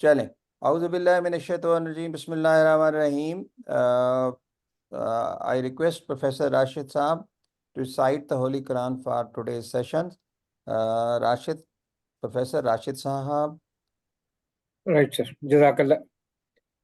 चलें। औज़ुबिल्लाहि मिनश्शैतानिर्रजीम, बिस्मिल्लाहिर्रहमानिर्रहीम। I request Professor Rashid Saab to recite the Holy Quran for today's session. Professor Rashid Saab. Right, sir. Jazakallah.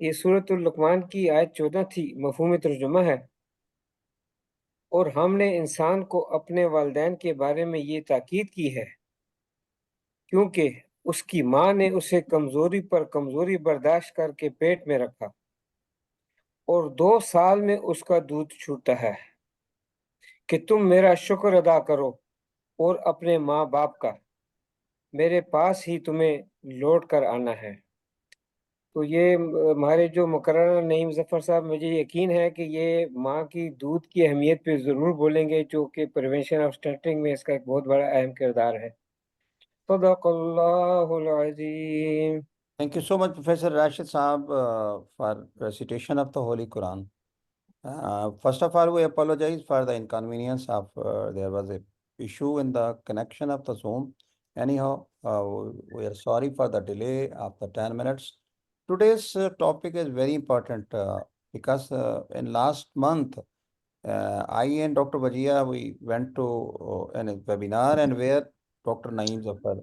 ये सूरतुल लुक़मान की आयत 14 थी, मफ़हूम तर्जुमा है। और हमने इंसान को अपने वालिदैन के बारे में ये ताकीद की है क्योंकि उसकी माँ ने उसे कमज़ोरी पर कमज़ोरी बर्दाश्त करके पेट में रखा और 2 साल में उसका दूध छूटा है कि तुम मेरा शुक्र अदा करो और अपने माँ बाप का, मेरे पास ही तुम्हें लौट कर आना है। तो ये हमारे जो मुकर्रर नईम ज़फ़र साहब, मुझे यकीन है कि ये माँ की दूध की अहमियत पे ज़रूर बोलेंगे, जो कि प्रिवेंशन ऑफ स्टंटिंग में इसका एक बहुत बड़ा अहम किरदार है। सदक़ल्लाहुल अज़ीम। Thank you so much, Professor Rashid Saab, for recitation of the Holy Quran. First of all, we apologize for the inconvenience of there was a issue in the connection of the Zoom. Anyhow, we are sorry for the delay of the 10 minutes. Today's topic is very important because in last month, I and Dr. Vajia, we went to a webinar and where Dr. Naeem Zafar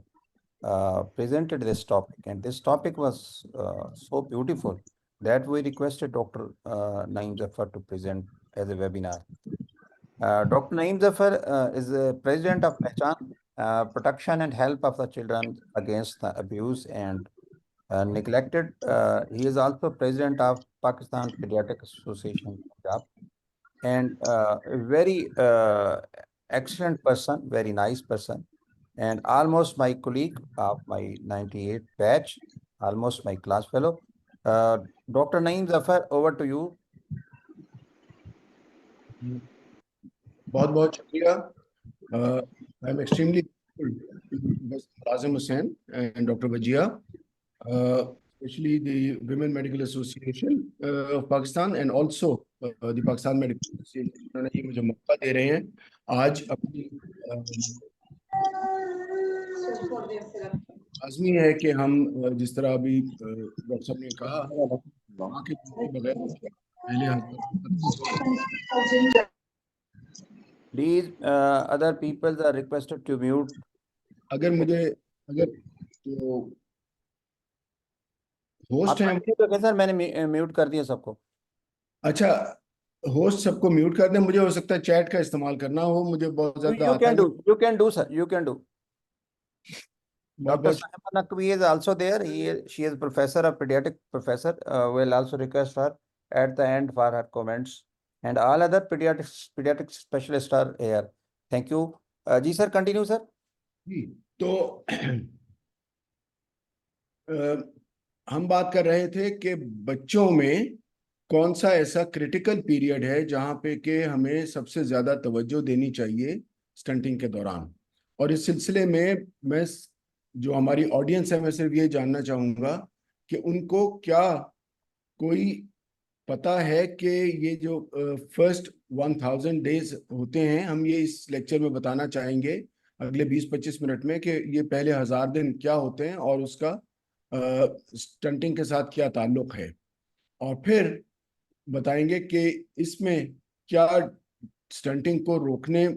presented this topic, and this topic was so beautiful that we requested Dr. Naeem Zafar to present as a webinar. Dr. Naeem Zafar is the president of Pehchan, Protection and Help of the Children Against the Abuse and Neglected. He is also president of Pakistan Pediatric Association, Punjab, and a very excellent person, very nice person, and almost my colleague of my 98 batch, almost my class fellow. Dr. Naeem Zafar, over to you. बहुत बहुत शुक्रिया. I am extremely Azim Hussain and Dr. Vajia, especially the Women Medical Association of Pakistan and also the Pakistan Medical Association, उन्होंने ये मुझे मौका दे रहे हैं आज अपनी लाजमी है कि हम जिस तरह अभी डॉक्टर साहब ने कहा वहाँ के बगैर पहले Please, other people are requested to mute. अगर तो होस्ट हैं तो सर मैंने म्यूट कर दिया सबको. अच्छा, होस्ट सबको म्यूट कर दें. मुझे हो सकता है चैट का इस्तेमाल करना हो, मुझे बहुत ज्यादा You can do, sir. You can do. Dr. Sahiba Naqvi is also there. She is professor of pediatric professor. We'll also request her at the end for her comments. And all other pediatric specialists are here. Thank you. Ji sir, continue sir. जी, तो हम बात कर रहे थे कि बच्चों में कौन सा ऐसा क्रिटिकल पीरियड है जहां पे कि हमें सबसे ज्यादा तवज्जो देनी चाहिए स्टंटिंग के दौरान. और इस सिलसिले में मैं जो हमारी ऑडियंस है, मैं सिर्फ ये जानना चाहूँगा कि उनको क्या कोई पता है कि ये जो फर्स्ट 1000 डेज होते हैं, हम ये इस लेक्चर में बताना चाहेंगे अगले 20-25 मिनट में कि ये पहले 1000 दिन क्या होते हैं और उसका स्टंटिंग के साथ क्या ताल्लुक है. और फिर बताएंगे कि इसमें क्या स्टंटिंग को रोकने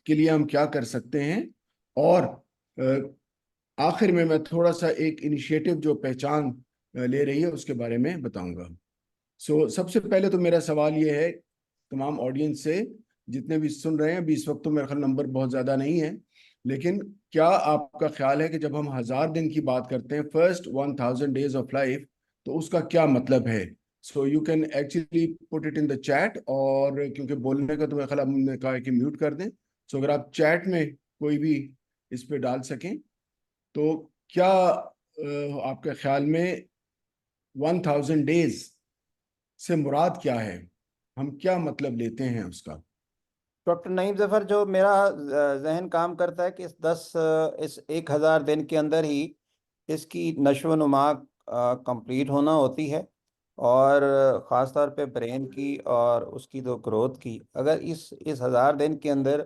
के लिए हम क्या कर सकते हैं. और आखिर में मैं थोड़ा सा एक इनिशिएटिव जो पहचान ले रही है उसके बारे में बताऊंगा. सबसे पहले तो मेरा सवाल ये है तमाम ऑडियंस से, जितने भी सुन रहे हैं, अभी इस वक्त तो मेरा ख्याल नंबर बहुत ज़्यादा नहीं है, लेकिन क्या आपका ख्याल है कि जब हम 1000 दिन की बात करते हैं, फर्स्ट 1000 डेज ऑफ लाइफ, तो उसका क्या मतलब है। So you can actually put it in the chat, और क्योंकि बोलने का तो मेरा ख्याल हमने कहा है कि म्यूट कर दें, सो अगर आप चैट में कोई भी इस पे डाल सकें तो क्या आपके ख्याल में 1000 डेज से मुराद क्या है, हम क्या मतलब लेते हैं उसका। डॉक्टर नईम जफर, जो मेरा जहन काम करता है कि इस 1000 दिन के अंदर ही इसकी नशो नुमा कंप्लीट होना होती है, और ख़ास तौर पे ब्रेन की और उसकी जो ग्रोथ की, अगर इस 1000 दिन के अंदर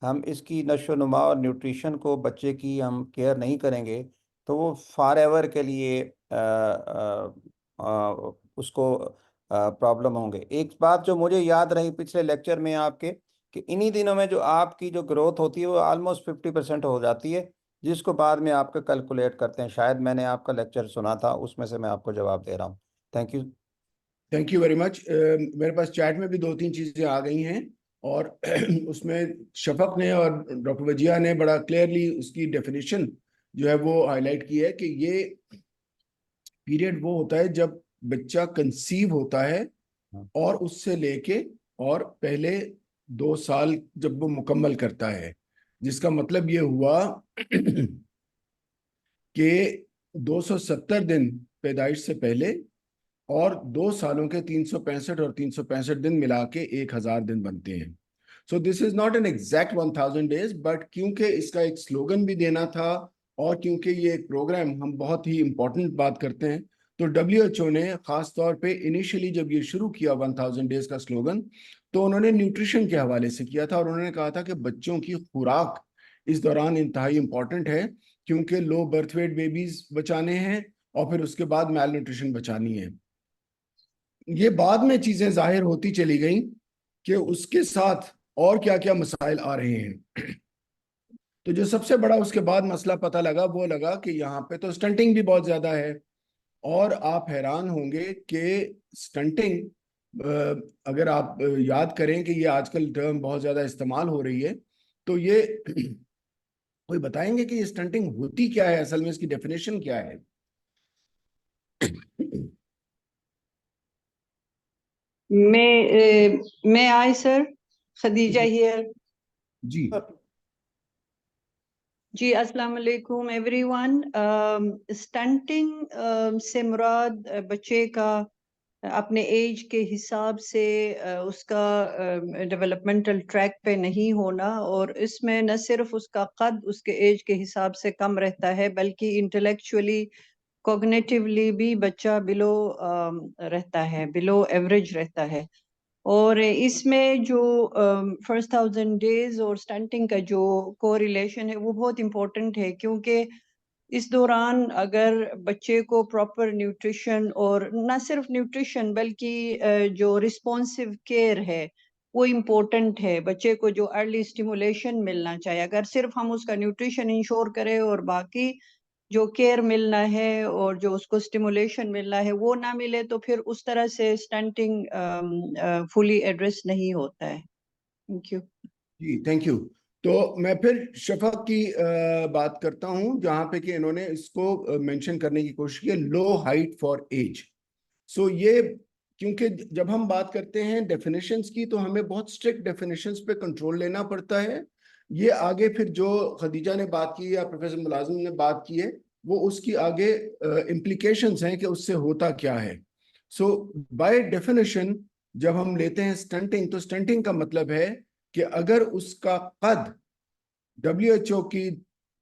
हम इसकी नशो नुमा और न्यूट्रिशन को, बच्चे की हम केयर नहीं करेंगे, तो वो फार एवर के लिए उसको प्रॉब्लम होंगे। एक बात जो मुझे याद रही पिछले लेक्चर में आपके, कि इन्हीं दिनों में जो आपकी जो ग्रोथ होती है वो ऑलमोस्ट 50% हो जाती है, जिसको बाद में आपका कैलकुलेट करते हैं। शायद मैंने आपका लेक्चर सुना था, उसमें से मैं आपको जवाब दे रहा हूँ। Thank you. Thank you very much. मेरे पास चैट में भी 2-3 चीज़ें आ गई हैं, और उसमें शफक ने और डॉक्टर वजिया ने बड़ा क्लियरली उसकी डेफिनेशन जो है वो हाईलाइट की है कि ये पीरियड वो होता है जब बच्चा कंसीव होता है और उससे लेके और पहले 2 साल जब वो मुकम्मल करता है, जिसका मतलब ये हुआ कि 270 दिन पैदाइश से पहले और 2 सालों के 365 और 365 दिन मिला के 1000 दिन बनते हैं। So this is not an exact 1000 days, but क्योंकि इसका एक स्लोगन भी देना था और क्योंकि ये एक प्रोग्राम हम बहुत ही इंपॉर्टेंट बात करते हैं, तो WHO ने खास तौर पे इनिशियली जब ये शुरू किया 1000 डेज का स्लोगन, तो उन्होंने न्यूट्रिशन के हवाले से किया था, और उन्होंने कहा था कि बच्चों की खुराक इस दौरान इंतहाई इंपॉर्टेंट है, क्योंकि लो बर्थ वेट बेबीज बचाने हैं और फिर उसके बाद मैल न्यूट्रिशन बचानी है। ये बाद में चीजें जाहिर होती चली गई कि उसके साथ और क्या क्या मसाइल आ रहे हैं। तो जो सबसे बड़ा उसके बाद मसला पता लगा वो लगा कि यहाँ पे तो स्टंटिंग भी बहुत ज्यादा है, और आप हैरान होंगे कि स्टंटिंग, अगर आप याद करें कि ये आजकल टर्म बहुत ज्यादा इस्तेमाल हो रही है, तो ये कोई बताएंगे कि ये स्टंटिंग होती क्या है, असल में इसकी डेफिनेशन क्या है। May I, sir? Khadija here. जी जी, अस्सलाम वालेकुम एवरीवन। स्टंटिंग से मुराद बच्चे का अपने एज के हिसाब से उसका डेवलपमेंटल ट्रैक पे नहीं होना, और इसमें न सिर्फ उसका कद उसके एज के हिसाब से कम रहता है, बल्कि इंटेलेक्चुअली कॉग्निटिवली भी बच्चा बिलो रहता है, बिलो एवरेज रहता है। और इसमें जो फर्स्ट 1000 डेज और स्टंटिंग का जो कोरिलेशन है वो बहुत इम्पोर्टेंट है, क्योंकि इस दौरान अगर बच्चे को प्रॉपर न्यूट्रिशन, और ना सिर्फ न्यूट्रिशन बल्कि जो रिस्पॉन्सिव केयर है वो इम्पोर्टेंट है। बच्चे को जो अर्ली स्टिमुलेशन मिलना चाहिए, अगर सिर्फ हम उसका न्यूट्रिशन इंश्योर करें और बाकी जो केयर मिलना है और जो उसको स्टिमुलेशन मिलना है वो ना मिले, तो फिर उस तरह से स्टंटिंग फुली एड्रेस नहीं होता है। Thank you ji, thank you. तो मैं फिर शफक की बात करता हूं, जहां पे कि इन्होंने इसको मेंशन करने की कोशिश की, लो हाइट फॉर एज। सो ये, क्योंकि जब हम बात करते हैं डेफिनेशंस की, तो हमें बहुत स्ट्रिक्ट डेफिनेशंस पे कंट्रोल लेना पड़ता है। ये आगे फिर जो खदीजा ने बात की या प्रोफेसर मुलाजिम ने बात की है, वो उसकी आगे इम्प्लीकेशंस हैं कि उससे होता क्या है। सो बाय डेफिनेशन जब हम लेते हैं स्टंटिंग, तो स्टंटिंग का मतलब है कि अगर उसका कद WHO की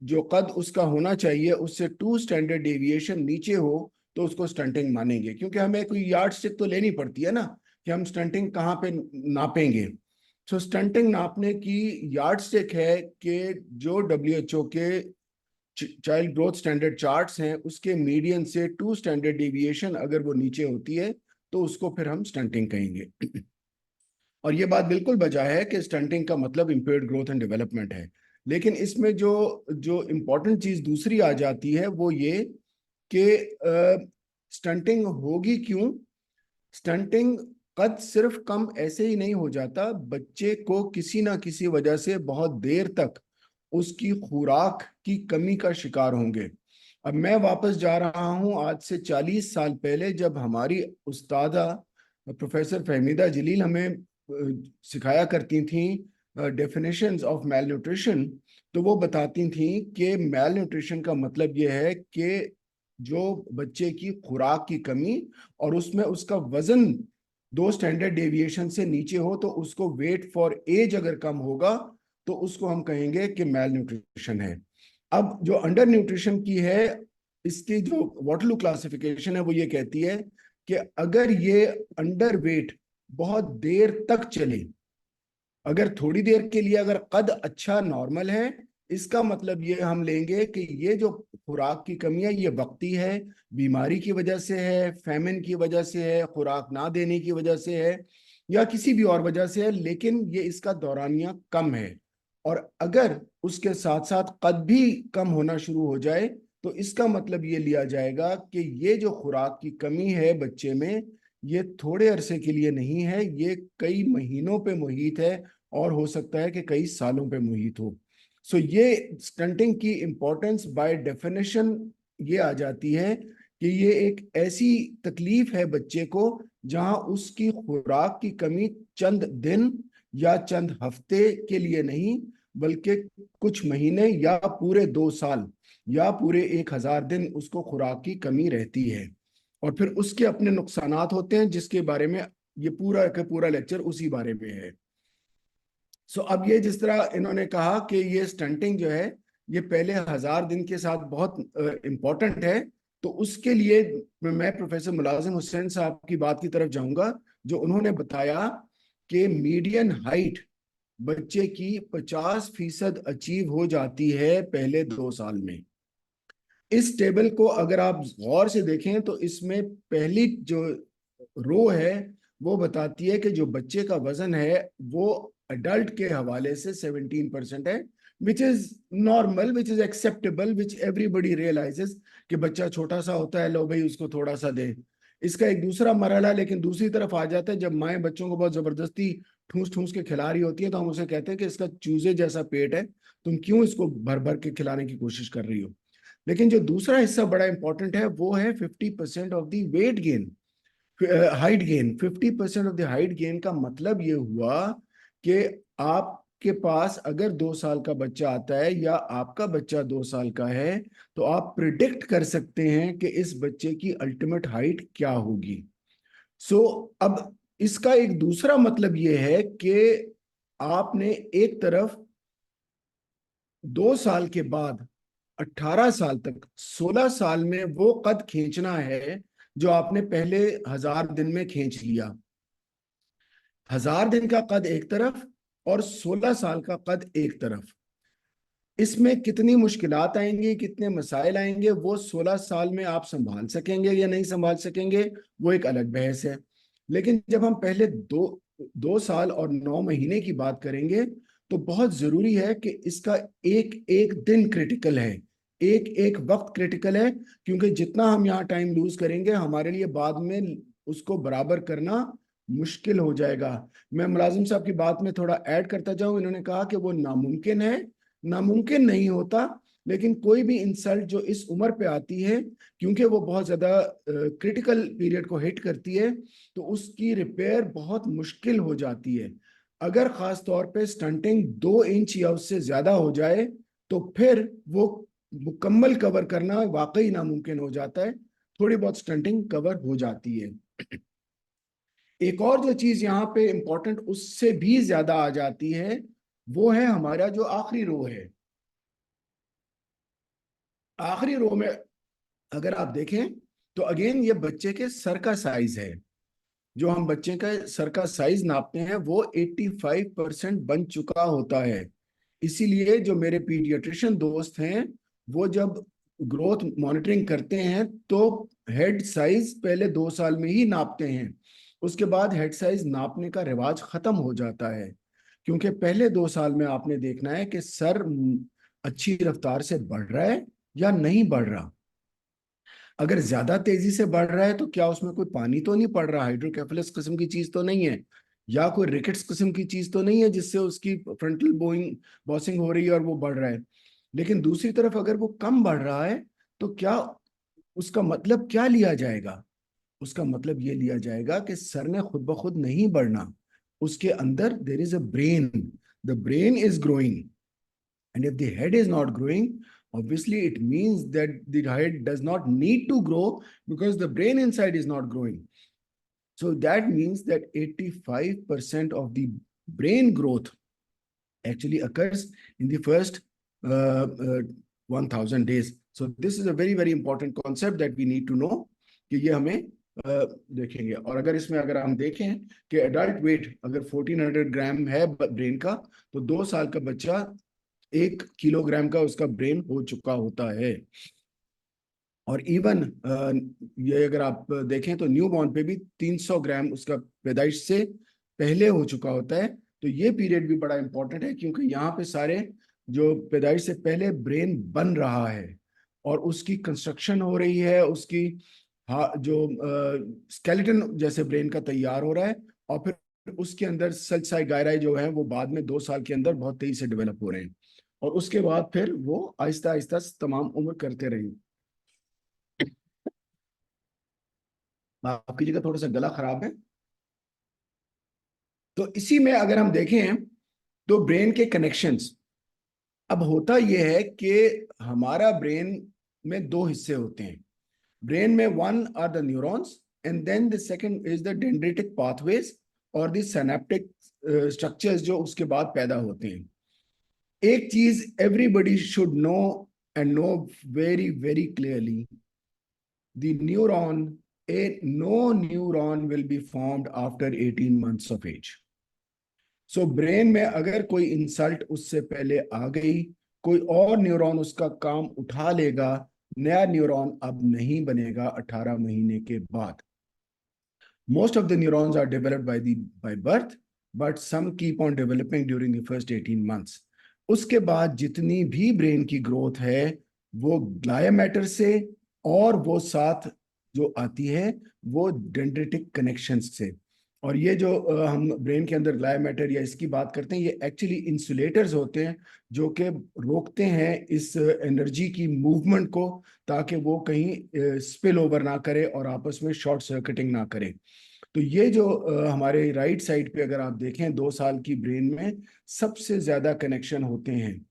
जो कद उसका होना चाहिए उससे 2 स्टैंडर्ड डेविएशन नीचे हो, तो उसको स्टंटिंग मानेंगे। क्योंकि हमें कोई यार्ड स्टिक तो लेनी पड़ती है ना, कि हम स्टंटिंग कहाँ पे नापेंगे। सो स्टंटिंग नापने की यार्ड स्टिक है कि जो WHO के चाइल्ड ग्रोथ स्टैंडर्ड चार्ट्स हैं उसके मीडियन से 2 स्टैंडर्ड डेविएशन अगर वो नीचे होती है, तो उसको फिर हम स्टंटिंग कहेंगे। और ये बात बिल्कुल बजा है कि स्टंटिंग का मतलब इम्पेयर्ड ग्रोथ एंड डेवलपमेंट है। लेकिन इसमें जो जो इम्पोर्टेंट चीज दूसरी आ जाती है वो ये कि स्टंटिंग होगी क्यों। स्टंटिंग कद सिर्फ कम ऐसे ही नहीं हो जाता, बच्चे को किसी ना किसी वजह से बहुत देर तक उसकी खुराक की कमी का शिकार होंगे। अब मैं वापस जा रहा हूं आज से 40 साल पहले, जब हमारी उस्तादा प्रोफेसर फहमीदा जलील हमें सिखाया करती थी डेफिनेशंस ऑफ मेल न्यूट्रिशन। तो वो बताती थी कि मेल न्यूट्रिशन का मतलब ये है कि जो बच्चे की खुराक की कमी और उसमें उसका वजन 2 स्टैंडर्ड डेविएशन से नीचे हो, तो उसको वेट फॉर एज अगर कम होगा तो उसको हम कहेंगे कि मेल न्यूट्रिशन है। अब जो अंडर न्यूट्रिशन की है, इसकी जो वाटरलू क्लासिफिकेशन है वो ये कहती है कि अगर ये अंडर वेट बहुत देर तक चले, अगर थोड़ी देर के लिए अगर कद अच्छा नॉर्मल है, इसका मतलब ये हम लेंगे कि ये जो खुराक की कमी है ये वक्ती है, बीमारी की वजह से है, फैमिन की वजह से है, खुराक ना देने की वजह से है, या किसी भी और वजह से है, लेकिन ये इसका दौरानिया कम है। और अगर उसके साथ साथ कद भी कम होना शुरू हो जाए तो इसका मतलब ये लिया जाएगा कि ये जो खुराक की कमी है बच्चे में, ये थोड़े अरसे के लिए नहीं है, ये कई महीनों पे मुहित है और हो सकता है कि कई सालों पे मुहित हो। सो ये स्टंटिंग की इंपॉर्टेंस बाय डेफिनेशन ये आ जाती है कि ये एक ऐसी तकलीफ है बच्चे को जहां उसकी खुराक की कमी चंद दिन या चंद हफ्ते के लिए नहीं, बल्कि कुछ महीने या पूरे 2 साल या पूरे 1000 दिन उसको खुराक की कमी रहती है। और फिर उसके अपने नुकसानात होते हैं, जिसके बारे में ये पूरा का पूरा लेक्चर उसी बारे में है। सो अब ये जिस तरह इन्होंने कहा कि ये स्टंटिंग जो है ये पहले 1000 दिन के साथ बहुत इम्पोर्टेंट है, तो उसके लिए मैं प्रोफेसर मुलाजिम हुसैन साहब की बात की तरफ जाऊंगा, जो उन्होंने बताया कि मीडियन हाइट बच्चे की 50% अचीव हो जाती है पहले 2 साल में। इस टेबल को अगर आप गौर से देखें तो इसमें पहली जो रो है वो बताती है कि जो बच्चे का वजन है वो अडल्ट के हवाले से 17% है, which is normal, which is acceptable, which everybody realises कि बच्चा छोटा सा होता है, लो भाई उसको थोड़ा सा दे। इसका एक दूसरा मरहला लेकिन दूसरी तरफ आ जाता है, जब माएँ बच्चों को बहुत जबरदस्ती ठूस ठूस के खिला रही होती है, तो हम उसे कहते हैं कि इसका चूजे जैसा पेट है, तुम क्यों इसको भर भर के खिलाने की कोशिश कर रही हो। लेकिन जो दूसरा हिस्सा बड़ा इंपॉर्टेंट है वो है 50% of the weight gain, height gain. 50% of the height gain का मतलब ये हुआ कि आपके पास अगर 2 साल का बच्चा आता है या आपका बच्चा 2 साल का है, तो आप प्रिडिक्ट कर सकते हैं कि इस बच्चे की अल्टीमेट हाइट क्या होगी। सो अब इसका एक दूसरा मतलब ये है कि आपने एक तरफ 2 साल के बाद 18 साल तक 16 साल में वो कद खींचना है जो आपने पहले 1000 दिन में खींच लिया। 1000 दिन का कद एक तरफ और 16 साल का कद एक तरफ। इसमें कितनी मुश्किलात आएंगी, कितने मसाइल आएंगे, वो 16 साल में आप संभाल सकेंगे या नहीं संभाल सकेंगे, वो एक अलग बहस है। लेकिन जब हम पहले 2 साल और 9 महीने की बात करेंगे तो बहुत जरूरी है कि इसका एक एक दिन क्रिटिकल है, एक एक वक्त क्रिटिकल है, क्योंकि जितना हम यहाँ टाइम लूज करेंगे हमारे लिए बाद में उसको बराबर करना मुश्किल हो जाएगा। मैं मुलाजिम साहब की बात में थोड़ा ऐड करता जाऊं, इन्होंने कहा कि वो नामुमकिन है, नामुमकिन नहीं होता, लेकिन कोई भी इंसल्ट जो इस उम्र पे आती है, क्योंकि वो बहुत ज्यादा क्रिटिकल पीरियड को हिट करती है, तो उसकी रिपेयर बहुत मुश्किल हो जाती है। अगर खास तौर पे स्टंटिंग 2 इंच या उससे ज्यादा हो जाए तो फिर वो मुकम्मल कवर करना वाकई नामुमकिन हो जाता है। थोड़ी बहुत स्टंटिंग कवर हो जाती है। एक और जो चीज यहाँ पे इंपॉर्टेंट उससे भी ज्यादा आ जाती है वो है हमारा जो आखिरी रो है। आखिरी रो में अगर आप देखें तो अगेन ये बच्चे के सर का साइज है। जो हम बच्चे का सर का साइज नापते हैं वो 85% बन चुका होता है। इसीलिए जो मेरे पीडियाट्रिशियन दोस्त हैं वो जब ग्रोथ मॉनिटरिंग करते हैं तो हेड साइज पहले 2 साल में ही नापते हैं, उसके बाद हेड साइज नापने का रिवाज खत्म हो जाता है, क्योंकि पहले 2 साल में आपने देखना है कि सर अच्छी रफ्तार से बढ़ रहा है या नहीं बढ़ रहा। अगर ज्यादा तेजी से बढ़ रहा है तो क्या उसमें कोई पानी तो नहीं पड़ रहा, हाइड्रोकेफेलस किस्म की चीज तो नहीं है, या कोई रिकेट्स किस्म की चीज तो नहीं है जिससे उसकी फ्रंटल बॉसिंग हो रही है और वो बढ़ रहा है। लेकिन दूसरी तरफ अगर वो कम बढ़ रहा है तो क्या उसका मतलब क्या लिया जाएगा? उसका मतलब ये लिया जाएगा कि सर ने खुद ब खुद नहीं बढ़ना, उसके अंदर there is a brain, the brain is growing, and if the head is not growing, obviously it means that the head does not need to grow because the brain inside is not growing. So that means that 85% of the brain growth actually occurs in the first 1000 days. So this is a very very important concept that we need to know कि ये हमें देखेंगे। और अगर इसमें अगर हम देखें कि एडल्ट वेट अगर 1400 ग्राम है ब्रेन का, तो 2 साल का बच्चा 1 किलोग्राम का उसका ब्रेन हो चुका होता है। और इवन ये अगर आप देखें तो न्यू बॉर्न पे भी 300 ग्राम उसका पैदाइश से पहले हो चुका होता है। तो ये पीरियड भी बड़ा इंपॉर्टेंट है, क्योंकि यहाँ पे सारे जो पैदाइश से पहले ब्रेन बन रहा है और उसकी कंस्ट्रक्शन हो रही है, उसकी जो स्केलेटन जैसे ब्रेन का तैयार हो रहा है, और फिर उसके अंदर सल्साई गायराई जो है वो बाद में 2 साल के अंदर बहुत तेजी से डेवलप हो रहे हैं, और उसके बाद फिर वो आहिस्ता आहिस्ता तमाम उम्र करते रहेंगे। आपकी जगह थोड़ा सा गला खराब है। तो इसी में अगर हम देखें तो ब्रेन के कनेक्शंस, अब होता यह है कि हमारा ब्रेन में 2 हिस्से होते हैं। ब्रेन में one are the neurons and then the second is the dendritic pathways और द सिनेप्टिक स्ट्रक्चर्स जो उसके बाद पैदा होते हैं। एक चीज everybody should know and know very very clearly, the neuron no neuron will be formed after 18 months of age. So brain में अगर कोई इंसल्ट उससे पहले आ गई, कोई और न्यूरॉन उसका काम उठा लेगा, नया न्यूरॉन अब नहीं बनेगा 18 महीने के बाद। Most of the neurons are developed by birth, but some keep on developing during the first 18 months. उसके बाद जितनी भी ब्रेन की ग्रोथ है वो ग्लाया मैटर से, और वो साथ जो आती है वो डेंड्रिटिक कनेक्शंस से। और ये जो हम ब्रेन के अंदर ग्लाया मैटर या इसकी बात करते हैं, ये एक्चुअली इंसुलेटर्स होते हैं जो कि रोकते हैं इस एनर्जी की मूवमेंट को, ताकि वो कहीं स्पिल ओवर ना करे और आपस में शॉर्ट सर्किटिंग ना करे। तो ये जो हमारे राइट साइड पे अगर आप देखें 2 साल की ब्रेन में सबसे ज्यादा कनेक्शन होते हैं।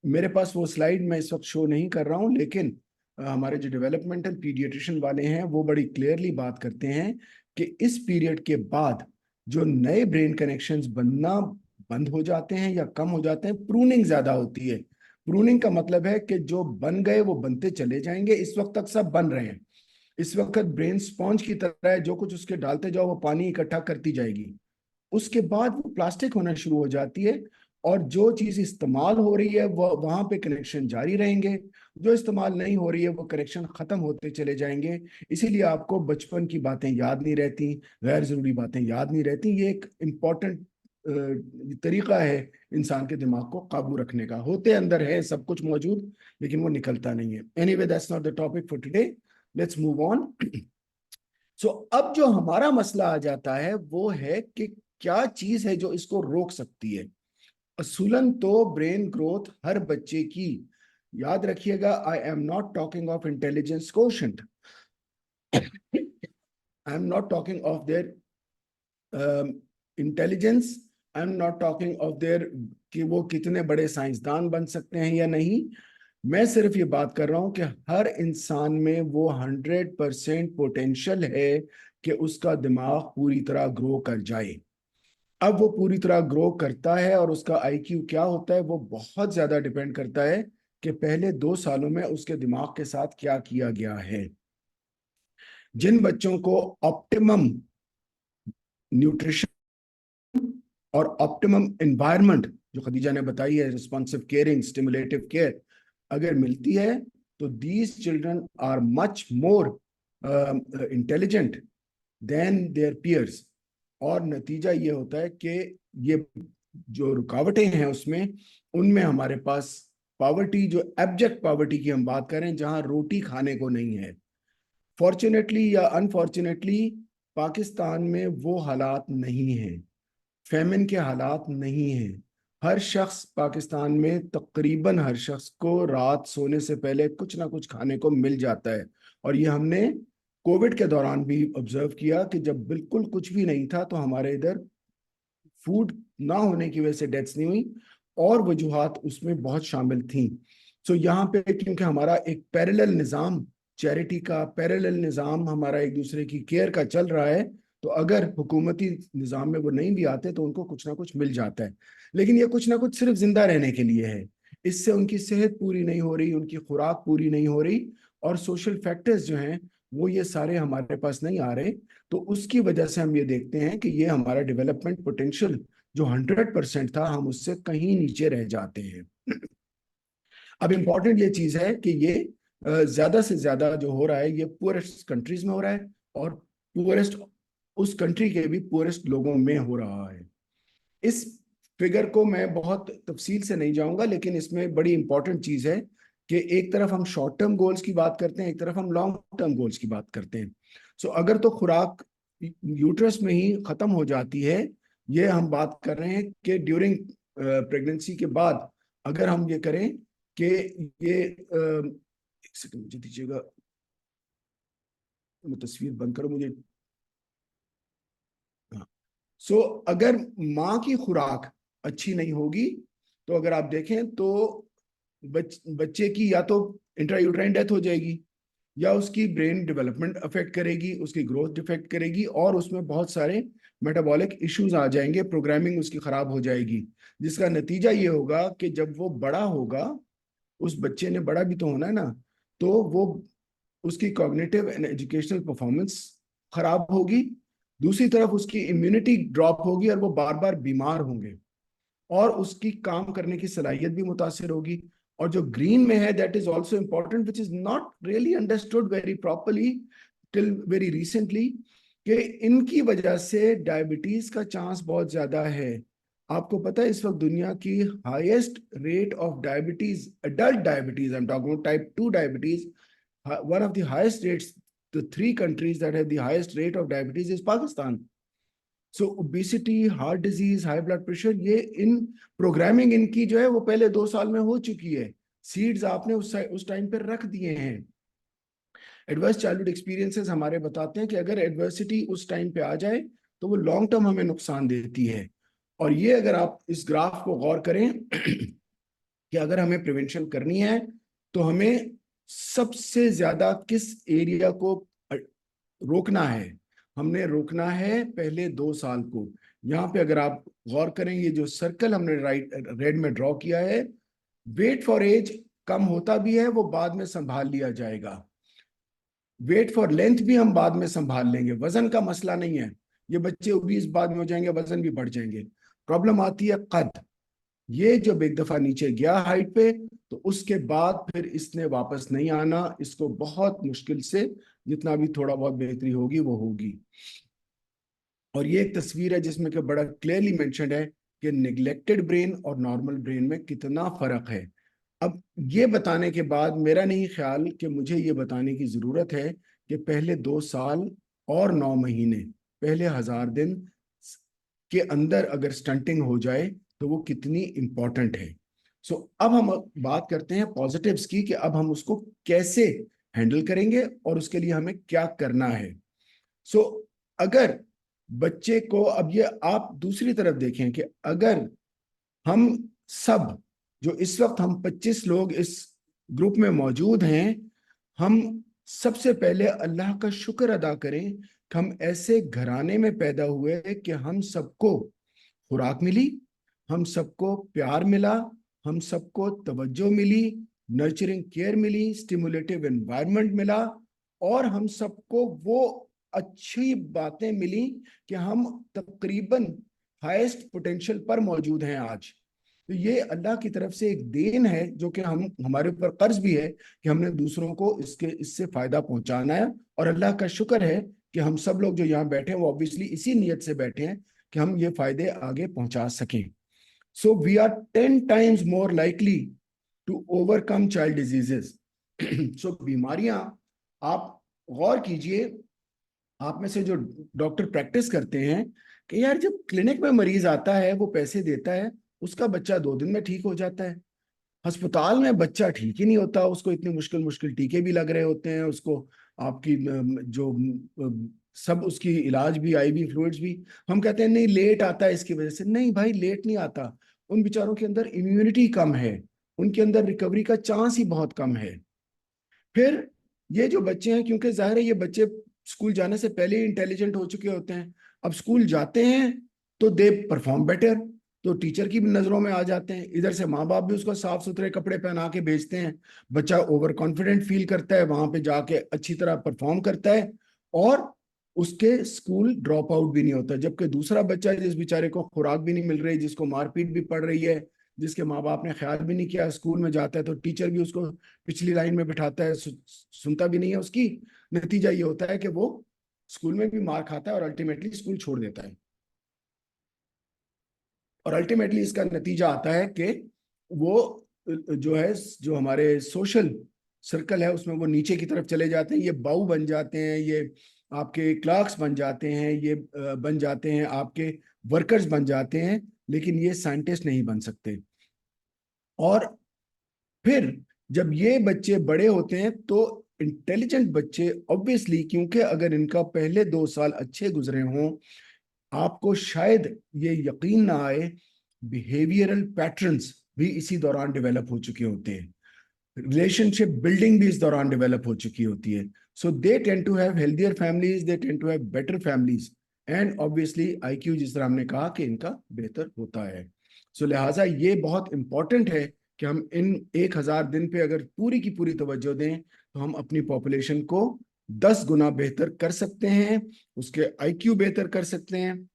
मेरे पास वो स्लाइड मैं इस वक्त शो नहीं कर रहा हूं, लेकिन हमारे जो डेवलपमेंटल पीडियाट्रिशियन वाले हैं वो बड़ी क्लियरली बात करते हैं कि इस पीरियड के बाद जो नए ब्रेन कनेक्शंस बनना बंद हो जाते हैं या कम हो जाते हैं, प्रूनिंग ज्यादा होती है। प्रूनिंग का मतलब है कि जो बन गए वो बनते चले जाएंगे, इस वक्त तक सब बन रहे हैं। इस वक्त ब्रेन स्पॉन्ज की तरह है, जो कुछ उसके डालते जाओ वो पानी इकट्ठा करती जाएगी। उसके बाद वो प्लास्टिक होना शुरू हो जाती है, और जो चीज इस्तेमाल हो रही है वो वहां पे कनेक्शन जारी रहेंगे, जो इस्तेमाल नहीं हो रही है वो कनेक्शन खत्म होते चले जाएंगे। इसीलिए आपको बचपन की बातें याद नहीं रहती, गैर जरूरी बातें याद नहीं रहती। ये एक इम्पॉर्टेंट तरीका है इंसान के दिमाग को काबू रखने का। होते अंदर है सब कुछ मौजूद, लेकिन वो निकलता नहीं है। Anyway, that's not the topic for today, let's move on. So अब जो हमारा मसला आ जाता है वो है कि क्या चीज है जो इसको रोक सकती है। असूलन तो ब्रेन ग्रोथ हर बच्चे की, याद रखिएगा, आई am not talking of intelligence quotient, I am not talking of their intelligence, I am not talking of their कि वो कितने बड़े साइंसदान बन सकते हैं या नहीं। मैं सिर्फ ये बात कर रहा हूं कि हर इंसान में वो 100% पोटेंशियल है कि उसका दिमाग पूरी तरह ग्रो कर जाए। अब वो पूरी तरह ग्रो करता है और उसका आईक्यू क्या होता है वो बहुत ज्यादा डिपेंड करता है कि पहले 2 सालों में उसके दिमाग के साथ क्या किया गया है। जिन बच्चों को ऑप्टिमम न्यूट्रिशन और ऑप्टिमम एनवायरनमेंट, जो खदीजा ने बताई है, रिस्पॉन्सिव केयरिंग, स्टिमुलेटिव केयर अगर मिलती है, तो these children are much more intelligent than their peers. और नतीजा ये होता है कि ये जो रुकावटें हैं उसमें, उनमें हमारे पास पॉवर्टी, जो एब्जेक्ट पॉवर्टी की हम बात करें, जहां रोटी खाने को नहीं है, फॉर्चुनेटली या अनफॉर्चुनेटली पाकिस्तान में वो हालात नहीं हैं, फेमिन के हालात नहीं हैं। हर शख्स पाकिस्तान में, तकरीबन हर शख्स को रात सोने से पहले कुछ ना कुछ खाने को मिल जाता है। और ये हमने कोविड के दौरान भी ऑब्जर्व किया कि जब बिल्कुल कुछ भी नहीं था तो हमारे इधर फूड ना होने की वजह से डेथ्स नहीं हुई, और वजूहात उसमें बहुत शामिल थी। सो यहाँ पे क्योंकि हमारा एक पैरेलल निज़ाम, चैरिटी का पैरेलल निज़ाम हमारा एक दूसरे की केयर का चल रहा है, तो अगर हुकूमती निज़ाम में वो नहीं भी आते तो उनको कुछ ना कुछ मिल जाता है। लेकिन ये कुछ ना कुछ सिर्फ जिंदा रहने के लिए है, इससे उनकी सेहत पूरी नहीं हो रही, उनकी खुराक पूरी नहीं हो रही, और सोशल फैक्टर्स जो हैं वो ये सारे हमारे पास नहीं आ रहे। तो उसकी वजह से हम ये देखते हैं कि ये हमारा डेवलपमेंट पोटेंशियल जो 100% था, हम उससे कहीं नीचे रह जाते हैं। अब इम्पॉर्टेंट ये चीज है कि ये ज्यादा से ज्यादा जो हो रहा है ये पुअरेस्ट कंट्रीज में हो रहा है, और पुअरेस्ट उस कंट्री के भी पुअरेस्ट लोगों में हो रहा है। इस फिगर को मैं बहुत तफसील से नहीं जाऊंगा, लेकिन इसमें बड़ी इंपॉर्टेंट चीज है कि एक तरफ हम शॉर्ट टर्म गोल्स की बात करते हैं, एक तरफ हम लॉन्ग टर्म गोल्स की बात करते हैं। सो अगर तो खुराक यूट्रस में ही खत्म हो जाती है, ये हम बात कर रहे हैं कि ड्यूरिंग प्रेगनेंसी के बाद अगर हम ये करें कि ये एक सेकंड मुझे दीजिएगा, मैं तस्वीर बंद करूं मुझे। सो अगर माँ की खुराक अच्छी नहीं होगी तो अगर आप देखें तो बच्चे की या तो इंट्रायूट्राइन डेथ हो जाएगी, या उसकी ब्रेन डेवलपमेंट अफेक्ट करेगी, उसकी ग्रोथ डिफेक्ट करेगी, और उसमें बहुत सारे मेटाबॉलिक इश्यूज आ जाएंगे, प्रोग्रामिंग उसकी खराब हो जाएगी, जिसका नतीजा ये होगा कि जब वो बड़ा होगा, उस बच्चे ने बड़ा भी तो होना है ना, तो वो उसकी कॉग्निटिव एंड एजुकेशनल परफॉर्मेंस खराब होगी, दूसरी तरफ उसकी इम्यूनिटी ड्रॉप होगी और वो बार बार बीमार होंगे, और उसकी काम करने की सलाहियत भी मुतासिर होगी। और जो ग्रीन में है that is also important, which is not really understood very properly till very recently, कि इनकी वजह से डायबिटीज का चांस बहुत ज्यादा है। आपको पता है इस वक्त दुनिया की highest rate of diabetes, adult diabetes, I am talking type 2 diabetes, one of the highest rates, the 3 countries that have the highest rate of diabetes is Pakistan. So obesity, heart disease, high blood pressure, ये इन programming इनकी जो है वो पहले 2 साल में हो चुकी है, सीड्स आपने उस टाइम पर रख दिए हैं। एडवर्स चाइल्डहुड एक्सपीरियंसेस हमारे बताते हैं कि अगर एडवर्सिटी उस टाइम पे आ जाए तो वो लॉन्ग टर्म हमें नुकसान देती है। और ये अगर आप इस ग्राफ को गौर करें कि अगर हमें प्रिवेंशन करनी है तो हमें सबसे ज्यादा किस एरिया को रोकना है, हमने रोकना है पहले 2 साल को। यहाँ पे अगर आप गौर करें, ये जो सर्कल हमने रेड में ड्रॉ किया है, वेट फॉर एज कम होता भी है, वो बाद में संभाल लिया जाएगा। वेट फॉर लेंथ भी हम बाद में संभाल लेंगे, वजन का मसला नहीं है, ये बच्चे ओबीस बाद में हो जाएंगे, वजन भी बढ़ जाएंगे। प्रॉब्लम आती है कद, ये जब एक दफा नीचे गया हाइट पे तो उसके बाद फिर इसने वापस नहीं आना, इसको बहुत मुश्किल से जितना भी थोड़ा बहुत बेहतरी होगी वो होगी। और ये एक तस्वीर है जिसमें कि बड़ा क्लियरली मेंशन्ड है कि निगलेक्टेड ब्रेन और नॉर्मल ब्रेन में कितना फर्क है। अब ये बताने के बाद मेरा नहीं ख्याल कि मुझे ये बताने की जरूरत है कि पहले 2 साल और 9 महीने, पहले 1000 दिन के अंदर अगर स्टंटिंग हो जाए तो वो कितनी इंपॉर्टेंट है। सो अब हम बात करते हैं पॉजिटिव्स की, कि अब हम उसको कैसे हैंडल करेंगे और उसके लिए हमें क्या करना है। सो अगर बच्चे को, अब ये आप दूसरी तरफ देखें कि अगर हम सब जो इस वक्त हम 25 लोग इस ग्रुप में मौजूद हैं, हम सबसे पहले अल्लाह का शुक्र अदा करें कि हम ऐसे घराने में पैदा हुए कि हम सबको खुराक मिली, हम सबको प्यार मिला, हम सबको तवज्जो मिली, नर्चरिंग केयर मिली, स्टिमुलेटिव एनवायरनमेंट मिला, और हम सबको वो अच्छी बातें मिली कि हम तकरीबन हाईएस्ट पोटेंशियल पर मौजूद हैं आज। तो ये अल्लाह की तरफ से एक देन है जो कि हम हमारे ऊपर कर्ज भी है कि हमने दूसरों को इससे फायदा पहुंचाना है। और अल्लाह का शुक्र है कि हम सब लोग जो यहाँ बैठे हैं वो ऑब्वियसली इसी नीयत से बैठे हैं कि हम ये फायदे आगे पहुंचा सकें। So we are 10 times more likely to overcome child diseases. So बीमारियां, आप गौर कीजिए, आप में से जो डॉक्टर प्रैक्टिस करते हैं कि यार जब क्लिनिक में मरीज आता है वो पैसे देता है, उसका बच्चा 2 दिन में ठीक हो जाता है। अस्पताल में बच्चा ठीक ही नहीं होता, उसको इतने मुश्किल मुश्किल टीके भी लग रहे होते हैं, उसको आपकी सब उसकी इलाज भी, आईवी फ्लूइड्स भी। हम कहते हैं नहीं लेट आता है इसकी वजह से। नहीं भाई, लेट नहीं आता। उन बेचारों के अंदर इम्यूनिटी कम है, उनके अंदर रिकवरी का चांस ही बहुत कम है। फिर ये जो बच्चे हैं, क्योंकि जाहिर है ये बच्चे स्कूल जाने से पहले ही इंटेलिजेंट हो चुके होते हैं, अब स्कूल जाते हैं तो दे परफॉर्म बेटर, तो टीचर की भी नजरों में आ जाते हैं। इधर से माँ बाप भी उसको साफ सुथरे कपड़े पहना के भेजते हैं, बच्चा ओवर कॉन्फिडेंट फील करता है, वहां पे जाके अच्छी तरह परफॉर्म करता है, और उसके स्कूल ड्रॉप आउट भी नहीं होता। जबकि दूसरा बच्चा जिस बेचारे को खुराक भी नहीं मिल रही, जिसको मारपीट भी पड़ रही है, जिसके माँ बाप ने ख्याल भी नहीं किया, स्कूल में जाता है तो टीचर भी उसको पिछली लाइन में बिठाता है, सुनता भी नहीं है उसकी। नतीजा ये होता है कि वो स्कूल में भी मार खाता है और अल्टीमेटली स्कूल छोड़ देता है। और अल्टीमेटली इसका नतीजा आता है कि वो जो है, जो हमारे सोशल सर्कल है उसमें वो नीचे की तरफ चले जाते हैं, ये बाऊ बन जाते हैं, ये आपके क्लर्क्स बन जाते हैं, ये बन जाते हैं आपके वर्कर्स बन जाते हैं, लेकिन ये साइंटिस्ट नहीं बन सकते। और फिर जब ये बच्चे बड़े होते हैं तो इंटेलिजेंट बच्चे ऑब्वियसली, क्योंकि अगर इनका पहले 2 साल अच्छे गुजरे हों, आपको शायद ये यकीन ना आए, बिहेवियरल पैटर्न्स भी इसी दौरान डेवलप हो चुके होते हैं, रिलेशनशिप बिल्डिंग भी इस दौरान डेवलप हो चुकी होती है। So they tend to have healthier families, they tend to have better families, and obviously IQ जिस तरह हमने कहा कि इनका बेहतर होता है। सो लिहाजा ये बहुत इंपॉर्टेंट है कि हम इन 1000 दिन पे अगर पूरी की पूरी तवज्जो दें तो हम अपनी पॉपुलेशन को 10 गुना बेहतर कर सकते हैं, उसके आईक्यू बेहतर कर सकते हैं,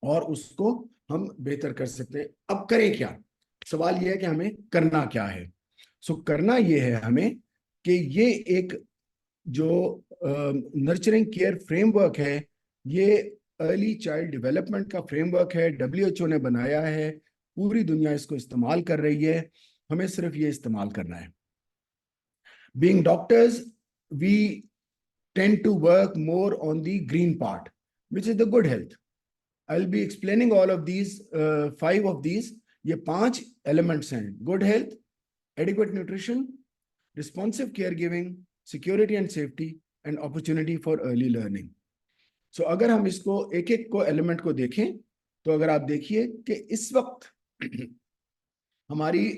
और उसको हम बेहतर कर सकते हैं। अब करें क्या? सवाल यह है कि हमें करना क्या है। सो करना यह है हमें कि ये एक जो नर्चरिंग केयर फ्रेमवर्क है, ये अर्ली चाइल्ड डेवलपमेंट का फ्रेमवर्क है, WHO ने बनाया है, पूरी दुनिया इसको इस्तेमाल कर रही है, हमें सिर्फ ये इस्तेमाल करना है। Being doctors, we tend to work more on the green part, which is the good health. I'll be explaining all of these, 5 of these. ये 5 elements हैं: good health, adequate nutrition, responsive caregiving, security and safety, and opportunity for early learning. So अगर हम इसको एक एक को element को देखें तो अगर आप देखिए कि इस वक्त हमारी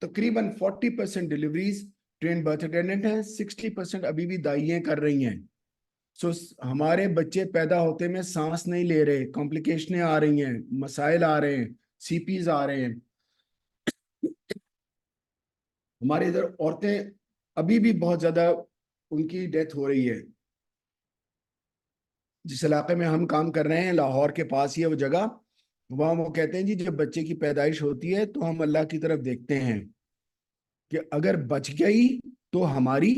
तकरीबन 40% डिलीवरीज ट्रेन बर्थ अटेंडेंट है, 60% अभी भी दाइयां कर रही हैं। सो हमारे बच्चे पैदा होते में सांस नहीं ले रहे, कॉम्प्लिकेशनें आ रही हैं, मसाइल आ रहे हैं, सीपीज आ रहे हैं। हमारे इधर औरतें अभी भी बहुत ज्यादा उनकी डेथ हो रही है। जिस इलाके में हम काम कर रहे हैं, लाहौर के पास ही है वो जगह, वहां वो कहते हैं जी जब बच्चे की पैदाइश होती है तो हम अल्लाह की तरफ देखते हैं कि अगर बच गई तो हमारी,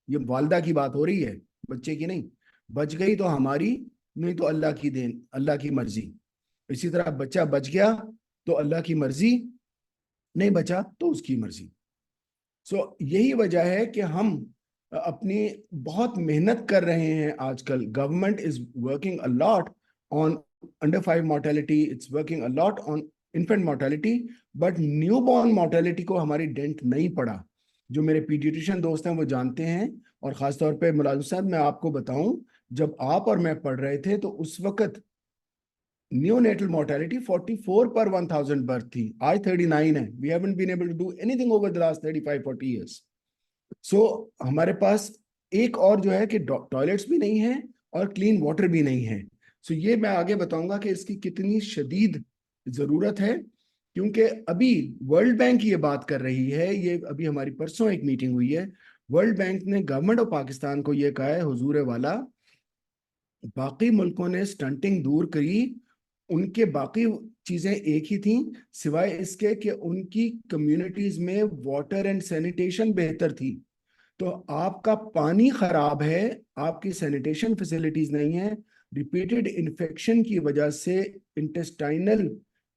ये वालदा की बात हो रही है, बच्चे की नहीं, बच गई तो हमारी, नहीं तो अल्लाह की देन, अल्लाह की मर्जी। इसी तरह बच्चा बच गया तो अल्लाह की मर्जी, नहीं बचा तो उसकी मर्जी। सो यही वजह है कि हम अपनी बहुत मेहनत कर रहे हैं आजकल। Government is working a lot on under 5 mortality, it's working a lot on infant mortality, but new born mortality को हमारी डेंट नहीं पड़ा। जो मेरे पीडियाट्रिशियन दोस्त हैं वो जानते हैं, और खासतौर पे मुलाजिम साहब मैं आपको बताऊं, जब आप और मैं पढ़ रहे थे तो उस वक्त neonatal mortality 44 per 1000 birth थी, आज 39 है। We haven't been able to do anything over the last 35-40 years. So हमारे पास एक और जो है कि टॉयलेट्स भी नहीं है और क्लीन वाटर भी नहीं है। सो ये मैं आगे बताऊंगा कि इसकी कितनी शदीद जरूरत है, क्योंकि अभी वर्ल्ड बैंक ये बात कर रही है, ये अभी हमारी परसों एक मीटिंग हुई है, वर्ल्ड बैंक ने गवर्नमेंट ऑफ पाकिस्तान को ये कहा है, हुजूर वाला बाकी मुल्कों ने स्टंटिंग दूर करी, उनके बाकी चीजें एक ही थी सिवाय इसके कि उनकी कम्युनिटीज में वाटर एंड सैनिटेशन बेहतर थी। तो आपका पानी खराब है, आपकी सैनिटेशन फैसिलिटीज नहीं है, रिपीटेड इन्फेक्शन की वजह से इंटेस्टाइनल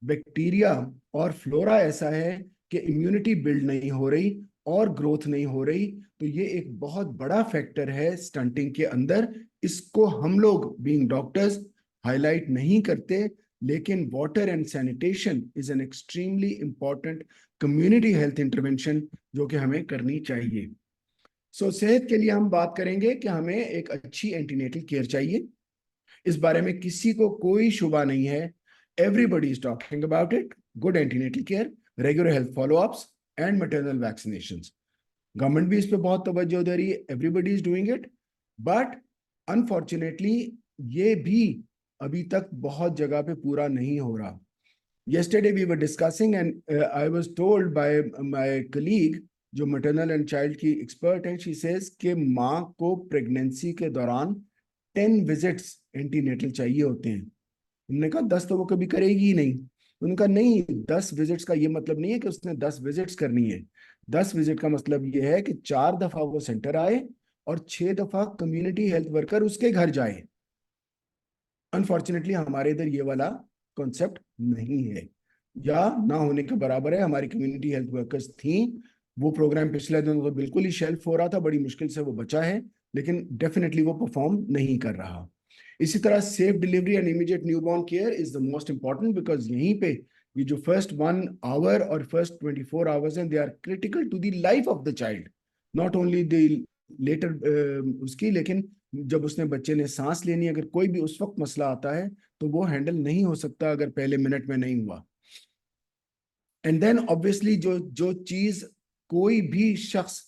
बैक्टीरिया और फ्लोरा ऐसा है कि इम्यूनिटी बिल्ड नहीं हो रही और ग्रोथ नहीं हो रही। तो ये एक बहुत बड़ा फैक्टर है स्टंटिंग के अंदर। इसको हम लोग बीइंग डॉक्टर्स हाईलाइट नहीं करते, लेकिन water and sanitation is an extremely important community health intervention जो कि हमें करनी चाहिए। सेहत के लिए हम बात करेंगे कि हमें एक अच्छी एंटीनेटल केयर चाहिए। इस बारे में किसी को कोई शुबा नहीं है। Everybody is talking about it. Good antenatal care, regular health follow-ups and maternal vaccinations. Government भी इस पे बहुत तवज्जो दे रही है, everybody is doing it, but unfortunately ये भी अभी तक बहुत जगह पे पूरा नहीं हो रहा। Yesterday we were discussing and I was told by my colleague जो maternal and child की expert है, she says कि माँ को प्रेगनेंसी के दौरान 10 विजिट्स एंटीनेटल चाहिए होते हैं। हमने कहा 10 तो वो कभी करेगी ही नहीं। उनका नहीं, 10 विजिट्स का ये मतलब नहीं है कि उसने 10 विजिट्स करनी है। 10 विजिट का मतलब ये है कि 4 दफा वो सेंटर आए और 6 दफा कम्युनिटी हेल्थ वर्कर उसके घर जाए। अनफॉर्चुनेटली हमारे इधर ये वाला कॉन्सेप्ट नहीं है, या ना होने के बराबर है। हमारी कम्युनिटी हेल्थ वर्कर्स थी, वो प्रोग्राम पिछले दिनों तो बिल्कुल ही शेल्फ हो रहा था, बड़ी मुश्किल से वो बचा है, लेकिन डेफिनेटली वो परफॉर्म नहीं कर रहा। इसी तरह safe delivery and immediate newborn care is the most important, because यहीं पे ये जो फर्स्ट 1 आवर और फर्स्ट 24 आवर्स हैं, they are critical to the life of the child, not only the later उसकी, लेकिन जब उसने बच्चे ने सांस लेनी, अगर कोई भी उस वक्त मसला आता है तो वो हैंडल नहीं हो सकता अगर पहले मिनट में नहीं हुआ। एंड देन ऑब्वियसली जो जो चीज कोई भी शख्स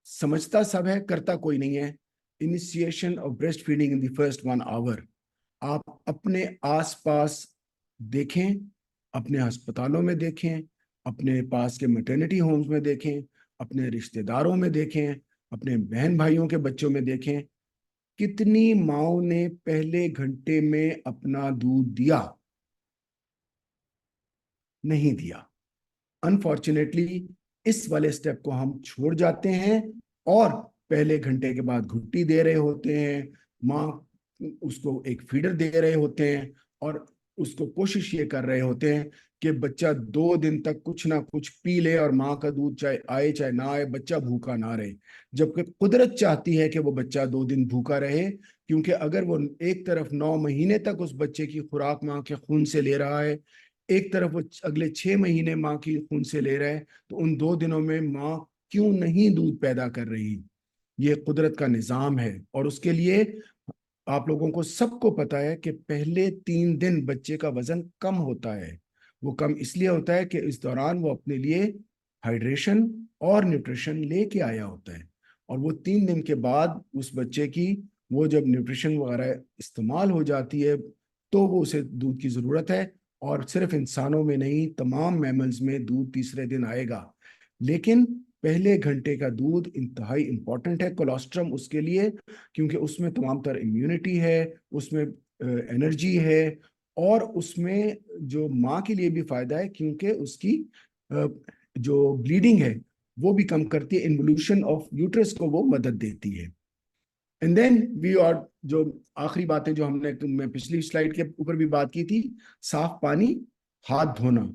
समझता सब है, करता कोई नहीं है, initiation of breast feeding in the first 1 hour. आप अपने आसपास देखें, अपने अस्पतालों में देखें, अपने पास के मैटरनिटी होम्स में देखें, अपने रिश्तेदारों में देखें, अपने बहन भाइयों के बच्चों में देखें, कितनी माओं ने पहले घंटे में अपना दूध दिया? नहीं दिया। अनफॉर्चुनेटली इस वाले स्टेप को हम छोड़ जाते हैं और पहले घंटे के बाद घुट्टी दे रहे होते हैं, माँ उसको एक फीडर दे रहे होते हैं और उसको कोशिश ये कर रहे होते हैं कि बच्चा 2 दिन तक कुछ ना कुछ पी ले और माँ का दूध चाहे आए चाहे ना आए, बच्चा भूखा ना रहे। जबकि कुदरत चाहती है कि वो बच्चा 2 दिन भूखा रहे, क्योंकि अगर वो एक तरफ 9 महीने तक उस बच्चे की खुराक माँ के खून से ले रहा है, एक तरफ वो अगले 6 महीने माँ की खून से ले रहा है, तो उन 2 दिनों में माँ क्यों नहीं दूध पैदा कर रही? ये कुदरत का निजाम है। और उसके लिए आप लोगों को सबको पता है कि पहले 3 दिन बच्चे का वजन कम होता है। वो कम इसलिए होता है कि इस दौरान वो अपने लिए हाइड्रेशन और न्यूट्रिशन लेके आया होता है, और वो 3 दिन के बाद उस बच्चे की वो जब न्यूट्रिशन वगैरह इस्तेमाल हो जाती है तो वो उसे दूध की जरूरत है। और सिर्फ इंसानों में नहीं, तमाम मैमल्स में दूध तीसरे दिन आएगा। लेकिन पहले घंटे का दूध इंतहाई इंपॉर्टेंट है कोलोस्ट्रम उसके लिए, क्योंकि उसमें तमाम तर इम्यूनिटी है, उसमें एनर्जी है, और उसमें जो माँ के लिए भी फायदा है क्योंकि उसकी जो ब्लीडिंग है वो भी कम करती है, इन्वोल्यूशन ऑफ यूट्रस को वो मदद देती है। एंड देन वी और जो आखिरी बातें जो मैं पिछली स्लाइड के ऊपर भी बात की थी, साफ पानी, हाथ धोना।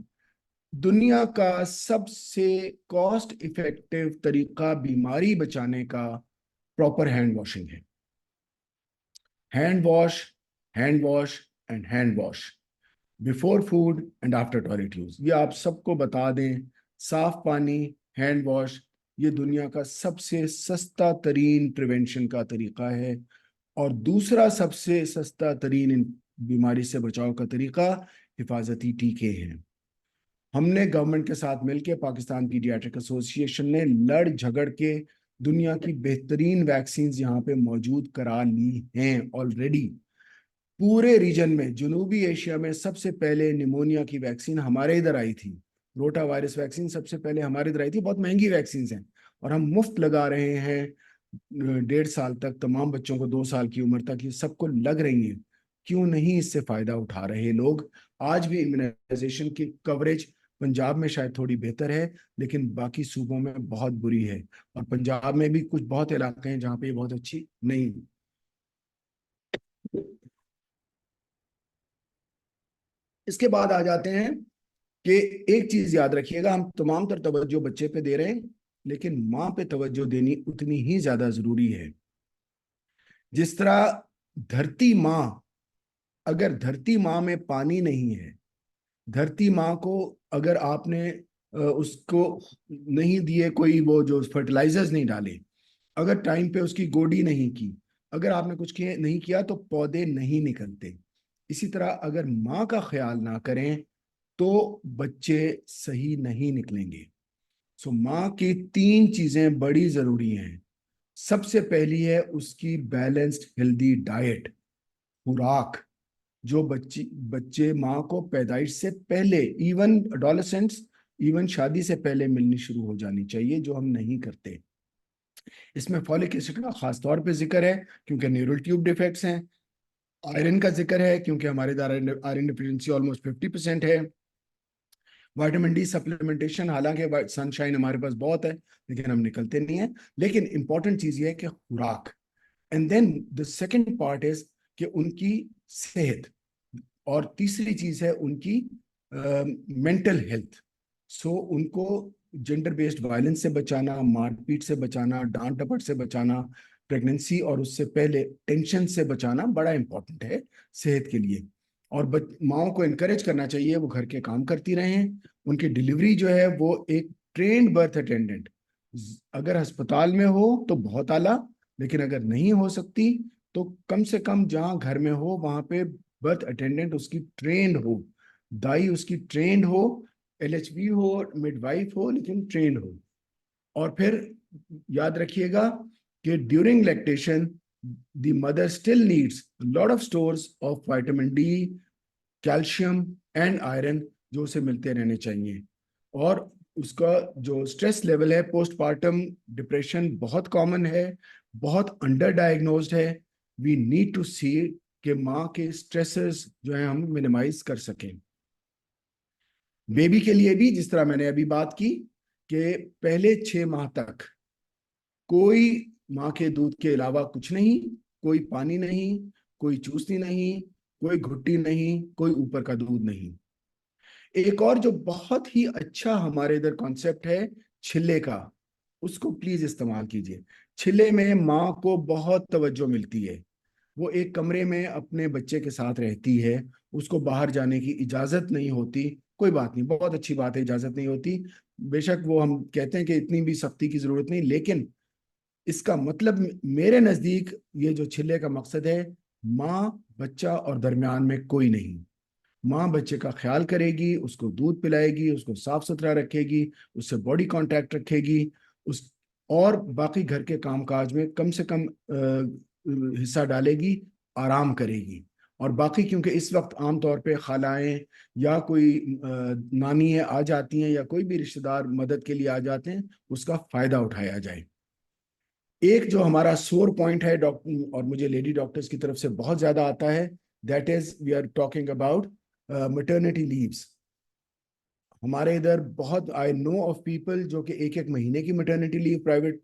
दुनिया का सबसे कॉस्ट इफेक्टिव तरीका बीमारी बचाने का प्रॉपर हैंड वॉशिंग है। Hand wash, hand wash and hand wash before food and after toilet use. ये आप सबको बता दें, साफ पानी, हैंड वॉश, ये दुनिया का सबसे सस्ता तरीन प्रिवेंशन का तरीका है। और दूसरा सबसे सस्ता तरीन बीमारी से बचाव का तरीका हिफाजती टीके हैं। हमने गवर्नमेंट के साथ मिलकर, पाकिस्तान पीडियाट्रिक एसोसिएशन ने लड़ झगड़ के दुनिया की बेहतरीन वैक्सीन यहाँ पे मौजूद करा ली हैं ऑलरेडी। पूरे रीजन में, जनूबी एशिया में सबसे पहले निमोनिया की वैक्सीन हमारे इधर आई थी। रोटा वायरस वैक्सीन सबसे पहले हमारे इधर आई थी। बहुत महंगी वैक्सीन हैं और हम मुफ्त लगा रहे हैं 1.5 साल तक, तमाम बच्चों को 2 साल की उम्र तक ये सबको लग रही है। क्यों नहीं इससे फायदा उठा रहे लोग? आज भी इम्यूनाइजेशन की कवरेज पंजाब में शायद थोड़ी बेहतर है, लेकिन बाकी सूबों में बहुत बुरी है, और पंजाब में भी कुछ बहुत इलाके हैं जहाँ पे ये बहुत अच्छी नहीं। इसके बाद आ जाते हैं कि एक चीज याद रखिएगा, हम तमाम तर तवज्जो बच्चे पे दे रहे हैं, लेकिन माँ पे तवज्जो देनी उतनी ही ज्यादा जरूरी है। जिस तरह धरती माँ अगर धरती माँ में पानी नहीं है, धरती माँ को अगर आपने उसको नहीं दिए कोई वो जो फर्टिलाइजर्स नहीं डाले, अगर टाइम पे उसकी गोडी नहीं की, अगर आपने कुछ किए नहीं किया तो पौधे नहीं निकलते। इसी तरह अगर माँ का ख्याल ना करें तो बच्चे सही नहीं निकलेंगे। सो माँ की 3 चीजें बड़ी जरूरी हैं। सबसे पहली है उसकी बैलेंस्ड हेल्दी डाइट, खुराक, जो बच्चे बच्चे माँ को पैदाइश से पहले, इवन अडोलेसेंट्स, इवन शादी से पहले मिलनी शुरू हो जानी चाहिए, जो हम नहीं करते। इसमें फॉलिक एसिड का खास तौर पे जिक्र है क्योंकि न्यूरल ट्यूब डिफेक्ट्स हैं। आयरन का जिक्र है क्योंकि हमारे आयरन डिफिशिएंसी ऑलमोस्ट 50% है। विटामिन डी सप्लीमेंटेशन, हालांकि सनशाइन हमारे पास बहुत है लेकिन हम निकलते नहीं है। लेकिन इंपॉर्टेंट चीज ये है कि खुराक। And then the second part is कि उनकी सेहत, और तीसरी चीज है उनकी मेंटल हेल्थ। सो उनको जेंडर बेस्ड वायलेंस से बचाना, मारपीट से बचाना, डांट डपट से बचाना, प्रेगनेंसी और उससे पहले टेंशन से बचाना बड़ा इंपॉर्टेंट है सेहत के लिए। और माओ को इनकरेज करना चाहिए वो घर के काम करती रहें। उनकी डिलीवरी जो है वो एक ट्रेन्ड बर्थ अटेंडेंट, अगर अस्पताल में हो तो बहुत आला, लेकिन अगर नहीं हो सकती तो कम से कम जहाँ घर में हो वहां पे बर्थ अटेंडेंट उसकी ट्रेंड हो, दाई उसकी ट्रेंड हो, एलएचबी हो, मिडवाइफ हो, लेकिन ट्रेंड हो। और फिर याद रखिएगा कि during lactation the mother still needs lot of stores of vitamin D, calcium and iron, जो उसे मिलते रहने चाहिए। और उसका जो स्ट्रेस लेवल है, पोस्टपार्टम डिप्रेशन बहुत कॉमन है, बहुत अंडर डायग्नोज्ड है। वी नीड टू सी कि माँ के स्ट्रेसेस जो है हम मिनिमाइज कर सकें। बेबी के लिए भी जिस तरह मैंने अभी बात की कि पहले 6 माह तक कोई माँ के दूध के अलावा कुछ नहीं, कोई पानी नहीं, कोई चूसनी नहीं, कोई घुट्टी नहीं, कोई ऊपर का दूध नहीं। एक और जो बहुत ही अच्छा हमारे इधर कॉन्सेप्ट है छिल्ले का, उसको प्लीज इस्तेमाल कीजिए। छिल्ले में माँ को बहुत तवज्जो मिलती है, वो एक कमरे में अपने बच्चे के साथ रहती है, उसको बाहर जाने की इजाजत नहीं होती। कोई बात नहीं, बहुत अच्छी बात है, इजाजत नहीं होती, बेशक वो हम कहते हैं कि इतनी भी सख्ती की जरूरत नहीं, लेकिन इसका मतलब मेरे नजदीक ये जो छिल्ले का मकसद है, माँ बच्चा और दरमियान में कोई नहीं। माँ बच्चे का ख्याल करेगी, उसको दूध पिलाएगी, उसको साफ सुथरा रखेगी, उससे बॉडी कांटेक्ट रखेगी, उस और बाकी घर के कामकाज में कम से कम हिस्सा डालेगी, आराम करेगी। और बाकी क्योंकि इस वक्त आमतौर पे खालाएं या कोई नानी है आ जाती हैं या कोई भी रिश्तेदार मदद के लिए आ जाते हैं, उसका फायदा उठाया जाए। एक जो हमारा सोर पॉइंट है डॉक्टर, और मुझे लेडी डॉक्टर्स की तरफ से बहुत ज्यादा आता है, that is we are talking about maternity leaves. हमारे इधर बहुत, आई नो ऑफ पीपल जो कि 1-1 महीने की मैटरनिटी लीव प्राइवेट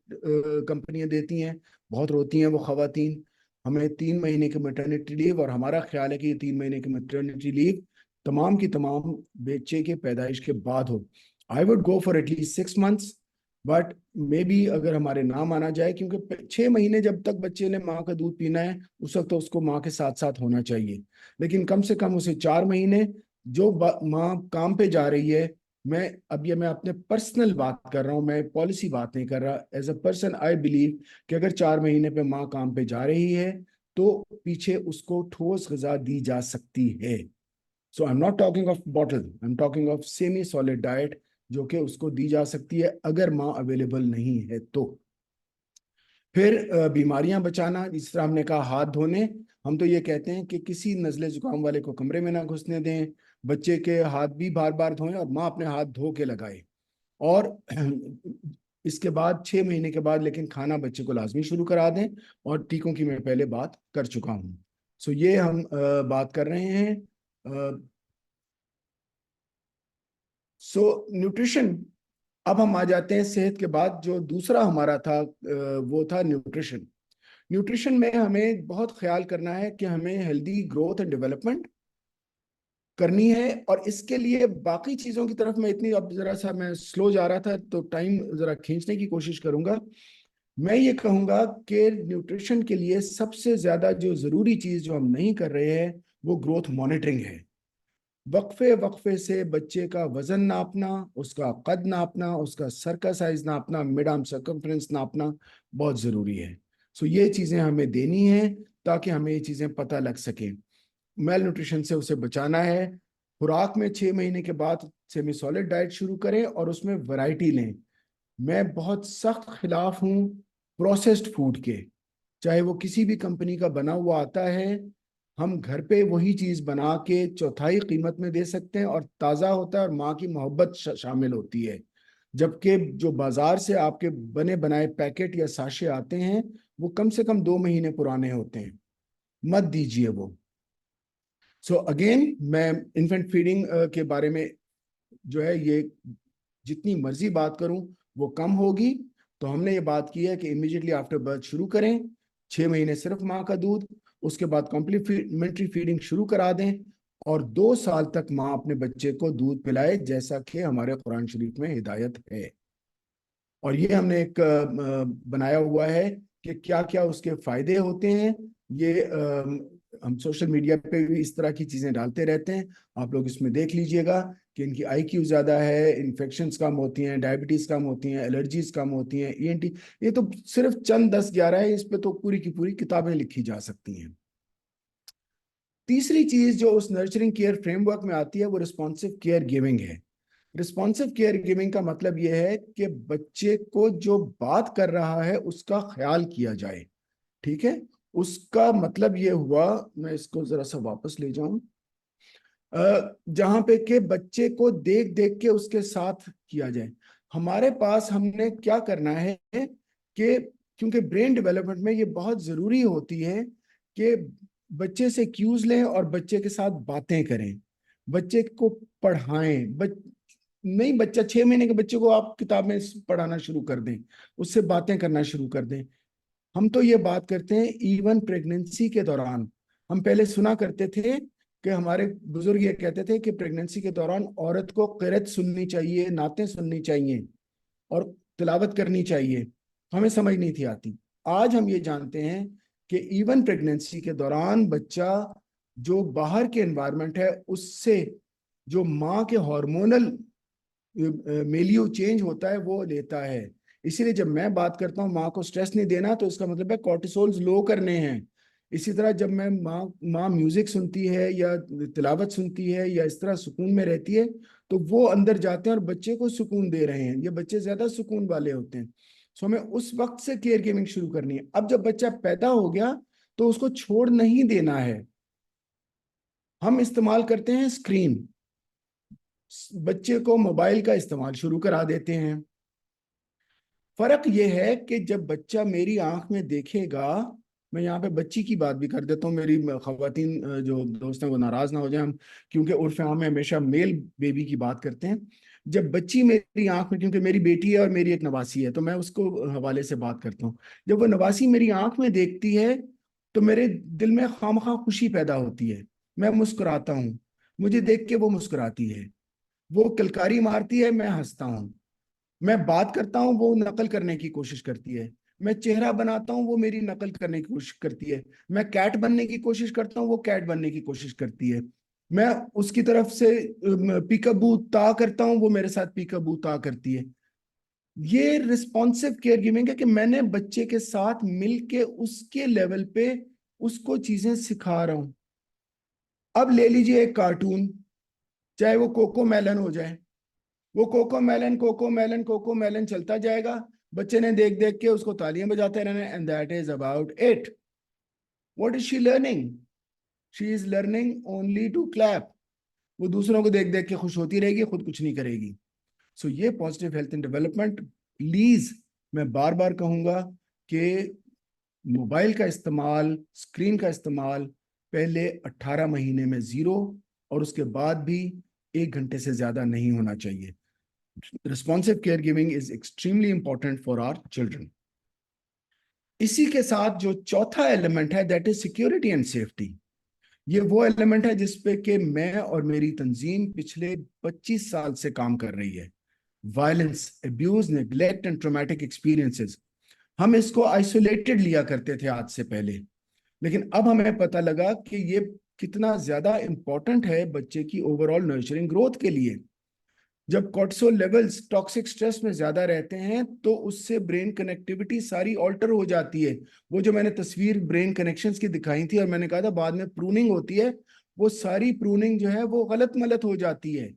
कंपनियां देती हैं। बहुत रोती हैं वो खवातीन, हमें 3 महीने की मैटरनिटी लीव, और हमारा ख्याल है कि ये 3 महीने की मैटरनिटी लीव तमाम की तमाम बच्चे के पैदाइश के बाद हो। I would go for at least 6 months, but may be अगर हमारे ना माना जाए, क्योंकि 6 महीने जब तक बच्चे ने माँ का दूध पीना है उस वक्त तो उसको माँ के साथ साथ होना चाहिए, लेकिन कम से कम उसे 4 महीने, जो माँ काम पे जा रही है, मैं अपने पर्सनल बात कर रहा हूँ, मैं पॉलिसी बात नहीं कर रहा, as a person I believe कि अगर 4 महीने पे माँ काम पे जा रही है तो पीछे उसको ठोस ग़िज़ा दी जा सकती है। So I am not talking of bottle, I am talking of semi solid diet जो कि उसको दी जा सकती है अगर माँ अवेलेबल नहीं है तो। फिर बीमारियां बचाना, जिस तरह हमने कहा हाथ धोने, हम तो ये कहते हैं कि किसी नज़ले जुकाम वाले को कमरे में ना घुसने दें, बच्चे के हाथ भी बार बार धोएं और माँ अपने हाथ धो के लगाए। और इसके बाद 6 महीने के बाद लेकिन खाना बच्चे को लाजमी शुरू करा दें, और टीकों की मैं पहले बात कर चुका हूँ। सो ये हम बात कर रहे हैं। सो न्यूट्रिशन, अब हम आ जाते हैं सेहत के बाद, जो दूसरा हमारा था वो था न्यूट्रिशन। न्यूट्रिशन में हमें बहुत ख्याल करना है कि हमें हेल्दी ग्रोथ एंड डेवलपमेंट करनी है, और इसके लिए बाकी चीज़ों की तरफ मैं इतनी, अब ज़रा सा मैं स्लो जा रहा था तो टाइम ज़रा खींचने की कोशिश करूंगा। मैं ये कहूँगा कि न्यूट्रिशन के लिए सबसे ज़्यादा जो ज़रूरी चीज़ जो हम नहीं कर रहे हैं वो ग्रोथ मॉनिटरिंग है। वक्फे वक्फे से बच्चे का वजन नापना, उसका कद नापना, उसका सर का साइज नापना, मिड आर्म सर्कमफ्रेंस नापना बहुत जरूरी है। सो ये चीजें हमें देनी है ताकि हमें ये चीजें पता लग सके। मेल न्यूट्रिशन से उसे बचाना है। खुराक में 6 महीने के बाद सेमी सॉलिड डाइट शुरू करें और उसमें वैरायटी लें। मैं बहुत सख्त खिलाफ हूँ प्रोसेस्ड फूड के, चाहे वो किसी भी कंपनी का बना हुआ आता है। हम घर पे वही चीज बना के चौथाई कीमत में दे सकते हैं और ताज़ा होता है और माँ की मोहब्बत शामिल होती है। जबकि जो बाजार से आपके बने बनाए पैकेट या साशे आते हैं वो कम से कम 2 महीने पुराने होते हैं, मत दीजिए वो। सो अगेन मैं इन्फेंट फीडिंग के बारे में जो है ये जितनी मर्जी बात करूं वो कम होगी। तो हमने ये बात की है कि इमीडिएटली आफ्टर बर्थ शुरू करें, 6 महीने सिर्फ माँ का दूध, उसके बाद कॉम्प्लीमेंट्री फीडिंग शुरू करा दें और 2 साल तक माँ अपने बच्चे को दूध पिलाए जैसा कि हमारे कुरान शरीफ में हिदायत है। और ये हमने एक बनाया हुआ है कि क्या क्या उसके फायदे होते हैं। ये हम सोशल मीडिया पे भी इस तरह की चीजें डालते रहते हैं, आप लोग इसमें देख लीजिएगा कि इनकी IQ ज्यादा है, इन्फेक्शंस कम होती हैं, डायबिटीज कम होती हैं, एलर्जीज कम होती हैं, ENT। ये तो सिर्फ चंद 10-11 है, इस पे तो पूरी की पूरी किताबें लिखी जा सकती हैं। तीसरी चीज जो उस नर्चरिंग केयर फ्रेमवर्क में आती है वो रिस्पॉन्सिव केयर गिविंग है। रिस्पॉन्सिव केयर गिविंग का मतलब यह है कि बच्चे को जो बात कर रहा है उसका ख्याल किया जाए। ठीक है, उसका मतलब ये हुआ, मैं इसको जरा सा वापस ले जाऊं, जहां पे के बच्चे को देख देख के उसके साथ किया जाए। हमारे पास हमने क्या करना है कि क्योंकि ब्रेन डेवलपमेंट में ये बहुत जरूरी होती है कि बच्चे से क्यूज लें और बच्चे के साथ बातें करें, बच्चे को पढ़ाएं। नहीं, बच्चा 6 महीने के बच्चे को आप किताब में पढ़ाना शुरू कर दें, उससे बातें करना शुरू कर दें। हम तो ये बात करते हैं इवन प्रेगनेंसी के दौरान। हम पहले सुना करते थे कि हमारे बुजुर्ग ये कहते थे कि प्रेगनेंसी के दौरान औरत को क़िरात सुननी चाहिए, नातें सुननी चाहिए और तिलावत करनी चाहिए। हमें समझ नहीं थी आती। आज हम ये जानते हैं कि इवन प्रेगनेंसी के दौरान बच्चा जो बाहर के एनवायरनमेंट है उससे जो माँ के हार्मोनल मेलियो चेंज होता है वो लेता है। इसीलिए जब मैं बात करता हूँ माँ को स्ट्रेस नहीं देना तो इसका मतलब है कॉर्टिसोल्स लो करने हैं। इसी तरह जब मैं माँ म्यूजिक सुनती है या तिलावत सुनती है या इस तरह सुकून में रहती है तो वो अंदर जाते हैं और बच्चे को सुकून दे रहे हैं। ये बच्चे ज्यादा सुकून वाले होते हैं। सो हमें उस वक्त से केयर गिविंग शुरू करनी है। अब जब बच्चा पैदा हो गया तो उसको छोड़ नहीं देना है। हम इस्तेमाल करते हैं स्क्रीन, बच्चे को मोबाइल का इस्तेमाल शुरू करा देते हैं। फर्क यह है कि जब बच्चा मेरी आंख में देखेगा, मैं यहाँ पे बच्ची की बात भी कर देता हूँ, मेरी खवातीन जो दोस्त हैं वो नाराज ना हो जाए, हम क्योंकि उर्फ आम में हमेशा मेल बेबी की बात करते हैं। जब बच्ची मेरी आंख में, क्योंकि मेरी बेटी है और मेरी एक नवासी है तो मैं उसको हवाले से बात करता हूँ, जब वो नवासी मेरी आंख में देखती है तो मेरे दिल में खामखा खुशी पैदा होती है। मैं मुस्कुराता हूँ, मुझे देख के वो मुस्कुराती है, वो किलकारी मारती है, मैं हंसता हूँ। मैं बात करता हूँ वो नकल करने की कोशिश करती है, मैं चेहरा बनाता हूँ वो मेरी नकल करने की कोशिश करती है, मैं कैट बनने की कोशिश करता हूँ वो कैट बनने की कोशिश करती है, मैं उसकी तरफ से पीकाबू ता करता हूँ वो मेरे साथ पीकाबू ता करती है। ये रिस्पॉन्सिव केयर गिविंग है कि मैंने बच्चे के साथ मिलके उसके लेवल पे उसको चीजें सिखा रहा हूं। अब ले लीजिए एक कार्टून, चाहे वो कोको मेलन हो जाए, वो Cocomelon Cocomelon Cocomelon चलता जाएगा, बच्चे ने देख देख के उसको तालियां बजाते रहना, and that is about it. What is she learning? She is learning only to clap. वो दूसरों को देख देख के खुश होती रहेगी, खुद कुछ नहीं करेगी। सो ये positive health and development. Please मैं बार बार कहूंगा कि मोबाइल का इस्तेमाल, स्क्रीन का इस्तेमाल पहले 18 महीने में 0 और उसके बाद भी 1 घंटे से ज्यादा नहीं होना चाहिए। Responsive care giving is extremely important for our children. इसी के साथ जो चौथा एलिमेंट है that is security and safety. ये वो एलिमेंट है जिसपे कि मैं और मेरी तंजीम पिछले 25 साल से काम कर रही है। Violence, abuse, neglect and traumatic experiences. हम इसको आइसोलेटेड लिया करते थे आज से पहले, लेकिन अब हमें पता लगा कि ये कितना ज्यादा इंपॉर्टेंट है बच्चे की ओवरऑल नर्चरिंग ग्रोथ के लिए। जब कॉर्टिसोल लेवल्स टॉक्सिक स्ट्रेस में ज्यादा रहते हैं तो उससे ब्रेन कनेक्टिविटी सारी ऑल्टर हो जाती है। वो जो मैंने तस्वीर ब्रेन कनेक्शंस की दिखाई थी और मैंने कहा था बाद में प्रूनिंग होती है, वो सारी प्रूनिंग जो है वो गलत मलत हो जाती है,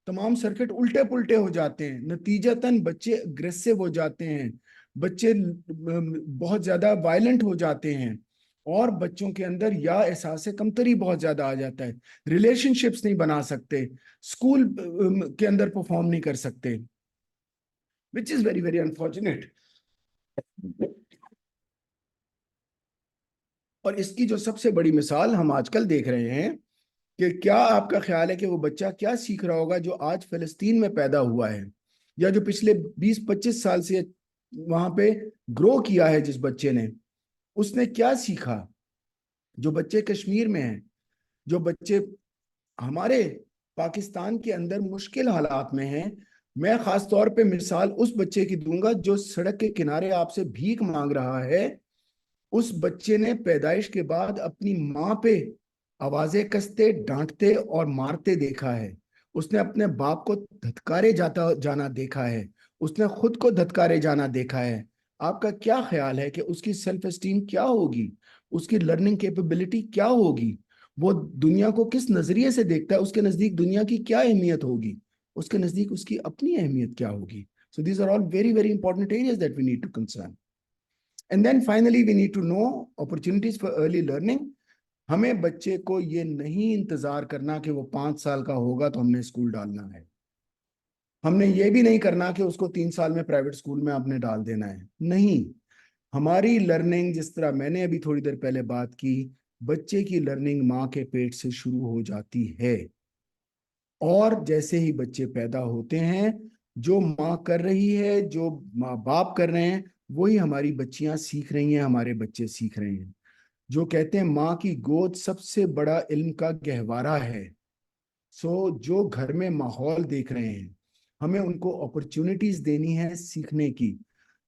तमाम सर्किट उल्टे पुल्टे हो जाते हैं, नतीजतन बच्चे अग्रेसिव हो जाते हैं, बच्चे बहुत ज्यादा वायलेंट हो जाते हैं, और बच्चों के अंदर या एहसास कमतरी बहुत ज्यादा आ जाता है, रिलेशनशिप्स नहीं बना सकते, स्कूल के अंदर परफॉर्म नहीं कर सकते, which is very very unfortunate. और इसकी जो सबसे बड़ी मिसाल हम आजकल देख रहे हैं कि क्या आपका ख्याल है कि वो बच्चा क्या सीख रहा होगा जो आज फिलिस्तीन में पैदा हुआ है, या जो पिछले 20-25 साल से वहां पे ग्रो किया है, जिस बच्चे ने, उसने क्या सीखा? जो बच्चे कश्मीर में हैं, जो बच्चे हमारे पाकिस्तान के अंदर मुश्किल हालात में हैं, मैं खास तौर पे मिसाल उस बच्चे की दूंगा जो सड़क के किनारे आपसे भीख मांग रहा है। उस बच्चे ने पैदाइश के बाद अपनी माँ पे आवाजें कसते, डांटते और मारते देखा है। उसने अपने बाप को धत्कारे जाता जाना देखा है। उसने खुद को धत्कारे जाना देखा है। आपका क्या ख्याल है कि उसकी सेल्फ एस्टीम क्या होगी, उसकी लर्निंग कैपेबिलिटी क्या होगी, वो दुनिया को किस नजरिए से देखता है, उसके नजदीक दुनिया की क्या अहमियत होगी, उसके नजदीक उसकी अपनी अहमियत क्या होगी? So these are all very very important areas that we need to concern. And then finally we need to know opportunities for early learning. हमें बच्चे को ये नहीं इंतजार करना कि वो 5 साल का होगा तो हमने स्कूल डालना है। हमने ये भी नहीं करना कि उसको 3 साल में प्राइवेट स्कूल में आपने डाल देना है। नहीं, हमारी लर्निंग, जिस तरह मैंने अभी थोड़ी देर पहले बात की, बच्चे की लर्निंग माँ के पेट से शुरू हो जाती है। और जैसे ही बच्चे पैदा होते हैं, जो माँ कर रही है, जो माँ बाप कर रहे हैं, वही हमारी बच्चियां सीख रही हैं, हमारे बच्चे सीख रहे हैं। जो कहते हैं माँ की गोद सबसे बड़ा इल्म का गहवारा है। सो जो घर में माहौल देख रहे हैं, हमें उनको अपॉर्चुनिटीज देनी है सीखने की।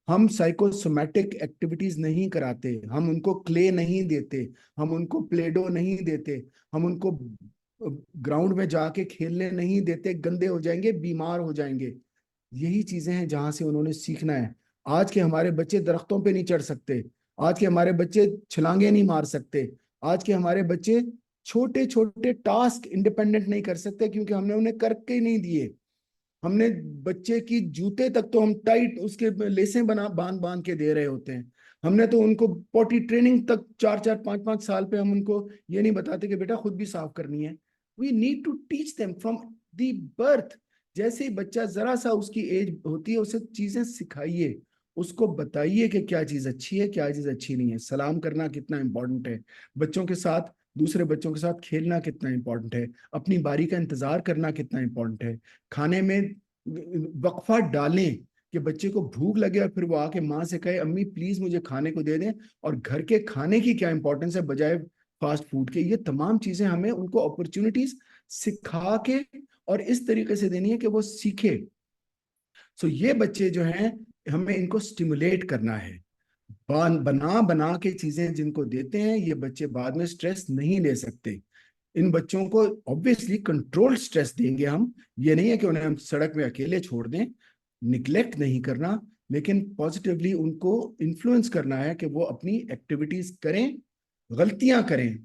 हम साइकोसोमैटिक एक्टिविटीज नहीं कराते, हम उनको क्ले नहीं देते, हम उनको प्लेडो नहीं देते, हम उनको ग्राउंड में जाके खेलने नहीं देते, गंदे हो जाएंगे, बीमार हो जाएंगे। यही चीजें हैं जहां से उन्होंने सीखना है। आज के हमारे बच्चे दरख्तों पे नहीं चढ़ सकते, आज के हमारे बच्चे छलांगे नहीं मार सकते, आज के हमारे बच्चे छोटे छोटे टास्क इंडिपेंडेंट नहीं कर सकते, क्योंकि हमने उन्हें करके ही नहीं दिए। हमने बच्चे की जूते तक तो हम टाइट उसके लेसें बना बांध बांध के दे रहे होते हैं। हमने तो उनको पॉटी ट्रेनिंग तक 4-4 5-5 साल पे हम उनको ये नहीं बताते कि बेटा खुद भी साफ करनी है। We need to teach them from the birth. जैसे ही बच्चा जरा सा उसकी एज होती है, उसे चीजें सिखाइए, उसको बताइए कि क्या चीज अच्छी है, क्या चीज अच्छी नहीं है। सलाम करना कितना इंपॉर्टेंट है, बच्चों के साथ, दूसरे बच्चों के साथ खेलना कितना इंपॉर्टेंट है, अपनी बारी का इंतजार करना कितना इंपॉर्टेंट है। खाने में वक्फा डालें कि बच्चे को भूख लगे और फिर वो आके माँ से कहे अम्मी प्लीज मुझे खाने को दे दें, और घर के खाने की क्या इंपॉर्टेंस है बजाय फास्ट फूड के। ये तमाम चीजें हमें उनको अपॉर्चुनिटीज सिखा के और इस तरीके से देनी है कि वो सीखे। सो ये बच्चे जो हैं, हमें इनको स्टिमुलेट करना है। बना बना के चीजें जिनको देते हैं, ये बच्चे बाद में स्ट्रेस नहीं ले सकते। इन बच्चों को ऑब्वियसली कंट्रोल स्ट्रेस देंगे हम, ये नहीं है कि उन्हें हम सड़क में अकेले छोड़ दें, निग्लेक्ट नहीं करना, लेकिन पॉजिटिवली उनको इन्फ्लुएंस करना है कि वो अपनी एक्टिविटीज करें, गलतियां करें।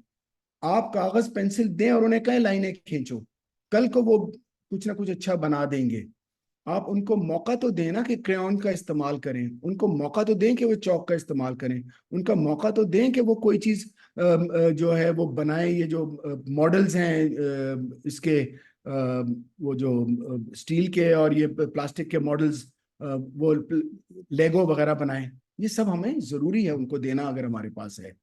आप कागज पेंसिल दें और उन्हें कहें लाइनें खींचो, कल को वो कुछ ना कुछ अच्छा बना देंगे। आप उनको मौका तो दें ना कि क्रेयॉन का इस्तेमाल करें, उनको मौका तो दें कि वो चौक का इस्तेमाल करें, उनका मौका तो दें कि वो कोई चीज जो है वो बनाए। ये जो मॉडल्स हैं इसके वो जो स्टील के और ये प्लास्टिक के मॉडल्स, वो लेगो वगैरह बनाए, ये सब हमें जरूरी है उनको देना अगर हमारे पास है।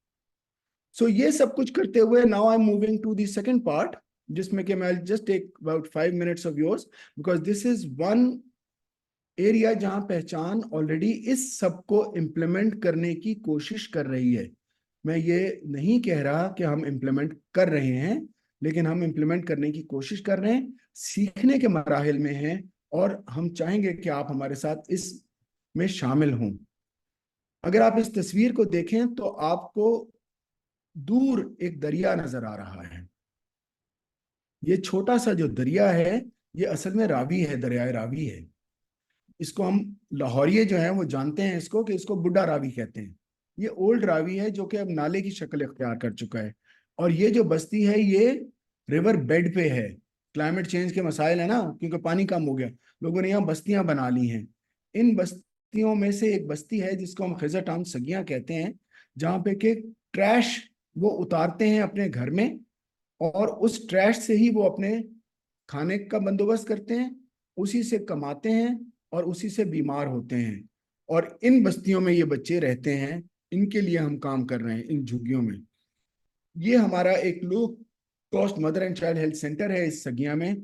सो ये सब कुछ करते हुए now I am moving to the second part, जिसमें कि मैं just take about 5 minutes of yours, because this is one area जहां पहचान ऑलरेडी इस सब को इम्प्लीमेंट करने की कोशिश कर रही है। मैं ये नहीं कह रहा कि हम इम्प्लीमेंट कर रहे हैं, लेकिन हम इम्प्लीमेंट करने की कोशिश कर रहे हैं, सीखने के मराहिल में हैं, और हम चाहेंगे कि आप हमारे साथ इस में शामिल हों। अगर आप इस तस्वीर को देखें तो आपको दूर एक दरिया नजर आ रहा है। ये छोटा सा जो दरिया है ये असल में रावी है, दरियाए रावी है। इसको हम लाहौरिये जो हैं वो जानते हैं इसको कि इसको बुड्ढा रावी कहते हैं। ये ओल्ड रावी है जो कि अब नाले की शक्ल इख्तियार कर चुका है। और ये जो बस्ती है ये रिवर बेड पे है। क्लाइमेट चेंज के मसाइल है ना, क्योंकि पानी कम हो गया, लोगों ने यहाँ बस्तियां बना ली हैं। इन बस्तियों में से एक बस्ती है जिसको हम खिज़र टाउन सगियां कहते हैं, जहाँ पे कि ट्रैश वो उतारते हैं अपने घर में, और उस ट्रैश से ही वो अपने खाने का बंदोबस्त करते हैं, उसी से कमाते हैं और उसी से बीमार होते हैं। और इन बस्तियों में ये बच्चे रहते हैं, इनके लिए हम काम कर रहे हैं इन झुग्गियों में। ये हमारा एक low cost mother and child health centre है इस सगिया में,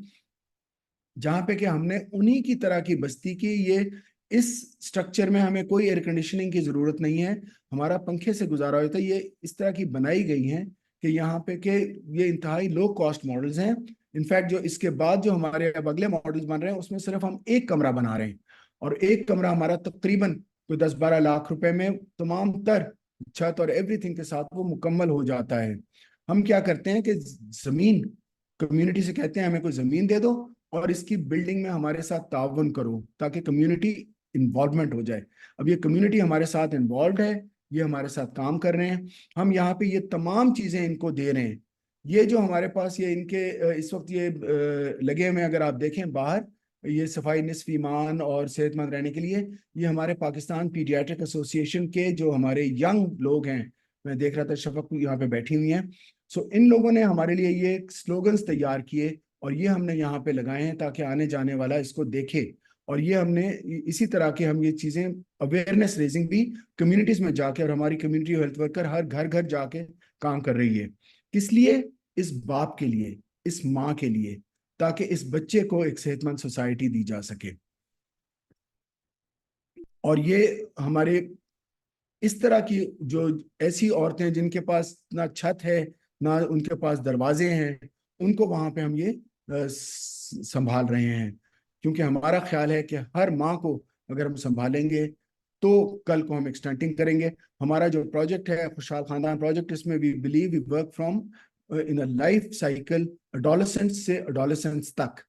जहाँ पे कि हमने उन्हीं की तरह की बस्ती की। ये इस स्ट्रक्चर में हमें कोई एयर कंडीशनिंग की जरूरत नहीं है, हमारा पंखे से गुजारा होता है। ये इस तरह की बनाई गई हैं कि यहाँ पे के ये इंतहाई लो कॉस्ट मॉडल्स हैं। इनफैक्ट जो इसके बाद जो हमारे अब अगले मॉडल्स बन रहे हैं उसमें सिर्फ हम एक कमरा बना रहे हैं, और एक कमरा हमारा तकरीबन कोई 10-12 लाख रुपए में तमाम तर छत और एवरीथिंग के साथ वो मुकम्मल हो जाता है। हम क्या करते हैं कि जमीन कम्युनिटी से कहते हैं हमें कोई जमीन दे दो और इसकी बिल्डिंग में हमारे साथ ताउन करो, ताकि कम्युनिटी इन्वॉल्वमेंट हो जाए। अब ये कम्युनिटी हमारे साथ इन्वॉल्व है, ये हमारे साथ काम कर रहे हैं, हम यहाँ पे ये तमाम चीजें इनको दे रहे हैं। ये जो हमारे पास ये इनके इस वक्त ये लगे हुए, अगर आप देखें बाहर, ये सफाई निस्फ ईमान और सेहतमंद रहने के लिए, ये हमारे पाकिस्तान पीडियाट्रिक एसोसिएशन के जो हमारे यंग लोग हैं, मैं देख रहा था शफक यहाँ पे बैठी हुई हैं। सो इन लोगों ने हमारे लिए ये स्लोगन्स तैयार किए और ये हमने यहाँ पे लगाए हैं ताकि आने जाने वाला इसको देखे। और ये हमने इसी तरह के हम ये चीजें अवेयरनेस रेजिंग भी कम्युनिटीज में जाके, और हमारी कम्युनिटी हेल्थ वर्कर हर घर घर जाके काम कर रही है। किस लिए? इस बाप के लिए, इस माँ के लिए, ताकि इस बच्चे को एक सेहतमंद सोसाइटी दी जा सके। और ये हमारे इस तरह की जो ऐसी औरतें जिनके पास ना छत है ना उनके पास दरवाजे हैं, उनको वहां पे हम ये संभाल रहे हैं, क्योंकि हमारा ख्याल है कि हर माँ को अगर हम संभालेंगे तो कल को हम एक्सटेंटिंग करेंगे। हमारा जो प्रोजेक्ट है खुशहाल खानदान प्रोजेक्ट, इसमें we believe we work from in a life cycle, adolescent से एडोलेसेंस तक।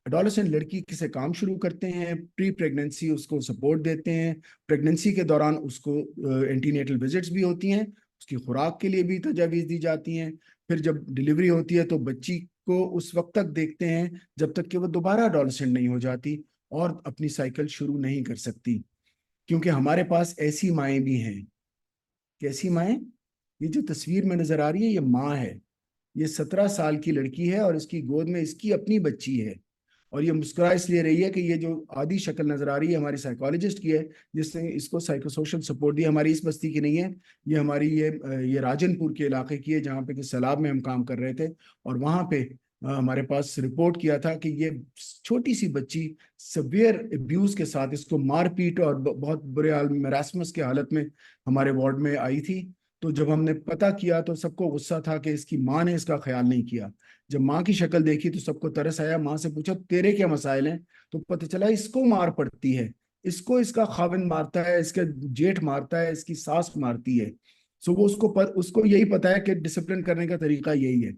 एडोलेसेंट लड़की से काम शुरू करते हैं, प्री प्रेगनेंसी उसको सपोर्ट देते हैं, प्रेगनेंसी के दौरान उसको एंटीनेटल विजिट्स भी होती हैं, उसकी खुराक के लिए भी तजावीज़ दी जाती हैं। फिर जब डिलीवरी होती है तो बच्ची को उस वक्त तक देखते हैं जब तक कि वो दोबारा एडोलेसेंट नहीं हो जाती और अपनी साइकिल शुरू नहीं कर सकती। क्योंकि हमारे पास ऐसी माएँ भी हैं। कैसी माएँ? ये जो तस्वीर में नजर आ रही है ये माँ है। ये 17 साल की लड़की है और इसकी गोद में इसकी अपनी बच्ची है, और ये मुस्कुरा इसलिए रही है कि ये जो आधी शक्ल नजर आ रही है हमारी साइकोलॉजिस्ट की है, जिसने इसको साइकोसोशल सपोर्ट दिया। हमारी इस बस्ती की नहीं है, ये हमारी ये राजनपुर के इलाके की है, जहाँ पे कि सैलाब में हम काम कर रहे थे। और वहाँ पे हमारे पास रिपोर्ट किया था कि ये छोटी सी बच्ची सवियर अब्यूज के साथ, इसको मारपीट और बहुत बुरे हाल मैरास्मस के हालत में हमारे वार्ड में आई थी। तो जब हमने पता किया तो सबको गुस्सा था कि इसकी माँ ने इसका ख्याल नहीं किया। जब माँ की शक्ल देखी तो सबको तरस आया। माँ से पूछा तेरे क्या मसाइल हैं, तो पता चला इसको मार पड़ती है, इसको इसका खाविंद मारता है, इसके जेठ मारता है, इसकी सास मारती है। सो वो उसको यही पता है कि डिसिप्लिन करने का तरीका यही है।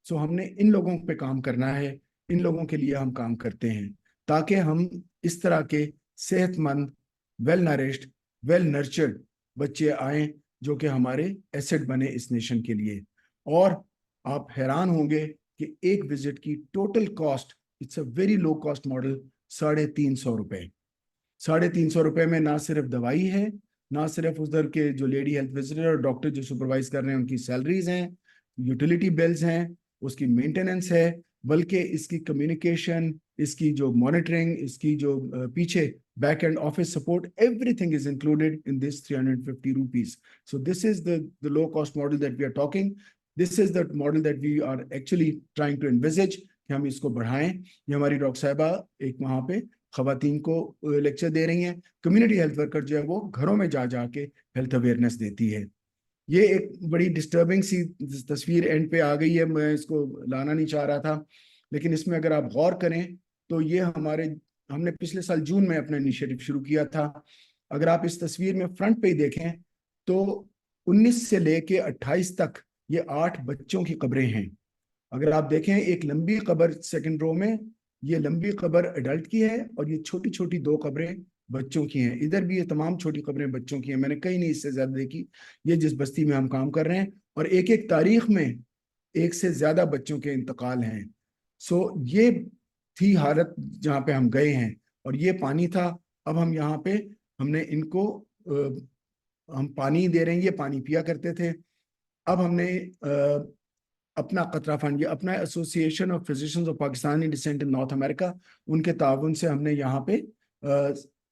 सो हमने इन लोगों पे काम करना है, इन लोगों के लिए हम काम करते हैं, ताकि हम इस तरह के सेहतमंद, वेल नरिश्ड, वेल नर्चर्ड बच्चे आए जो कि हमारे एसेट बने इस नेशन के लिए। और आप हैरान होंगे कि एक विजिट की total cost, it's a very low cost model, 350 रुपए। 350 रुपए में ना सिर्फ दवाई है, ना सिर्फ उधर के जो लेडी हेल्थ विजिटर और डॉक्टर जो सुपरवाइज कर रहे हैं उनकी सैलरीज हैं, यूटिलिटी बिल्स हैं, उसकी मेंटेनेंस है, बल्कि इसकी कम्युनिकेशन, इसकी जो मॉनिटरिंग, इसकी जो पीछे back end office support, everything is included in this 350 rupees. So this is the low cost model that we are talking. This is the model that we are actually trying to envisage कि हम इसको बढ़ाएं। ये हमारी doctor साहिबा एक वहाँ पे खवातीन को लेक्चर दे रही हैं। कम्युनिटी हेल्थ वर्कर जो है वो घरों में जा जाके हेल्थ अवेयरनेस देती है। ये एक बड़ी डिस्टर्बिंग सी तस्वीर एंड पे आ गई है, मैं इसको लाना नहीं चाह रहा था, लेकिन इसमें अगर आप गौर करें तो ये हमने पिछले साल जून में अपना इनिशिएटिव शुरू किया था। अगर आप इस तस्वीर में फ्रंट पे ही देखें तो 19 से लेके 28 तक ये 8 बच्चों की कब्रें हैं। अगर आप देखें एक लंबी कब्र सेकंड रो में, ये लंबी कब्र एडल्ट की है और ये छोटी छोटी 2 कब्रें बच्चों की हैं। इधर भी ये तमाम छोटी कब्रें बच्चों की हैं, मैंने कहीं नहीं इससे ज्यादा देखी। ये जिस बस्ती में हम काम कर रहे हैं, और एक एक तारीख में 1 से ज्यादा बच्चों के इंतकाल हैं। सो ये थी हालत जहाँ पे हम गए हैं, और ये पानी था। अब हम यहाँ पे हमने इनको हम पानी दे रहे हैं, ये पानी पिया करते थे। अब हमने अपना कतरा फंड, ये अपना association of physicians of Pakistani descent in North America, उनके ताउन से हमने यहाँ पे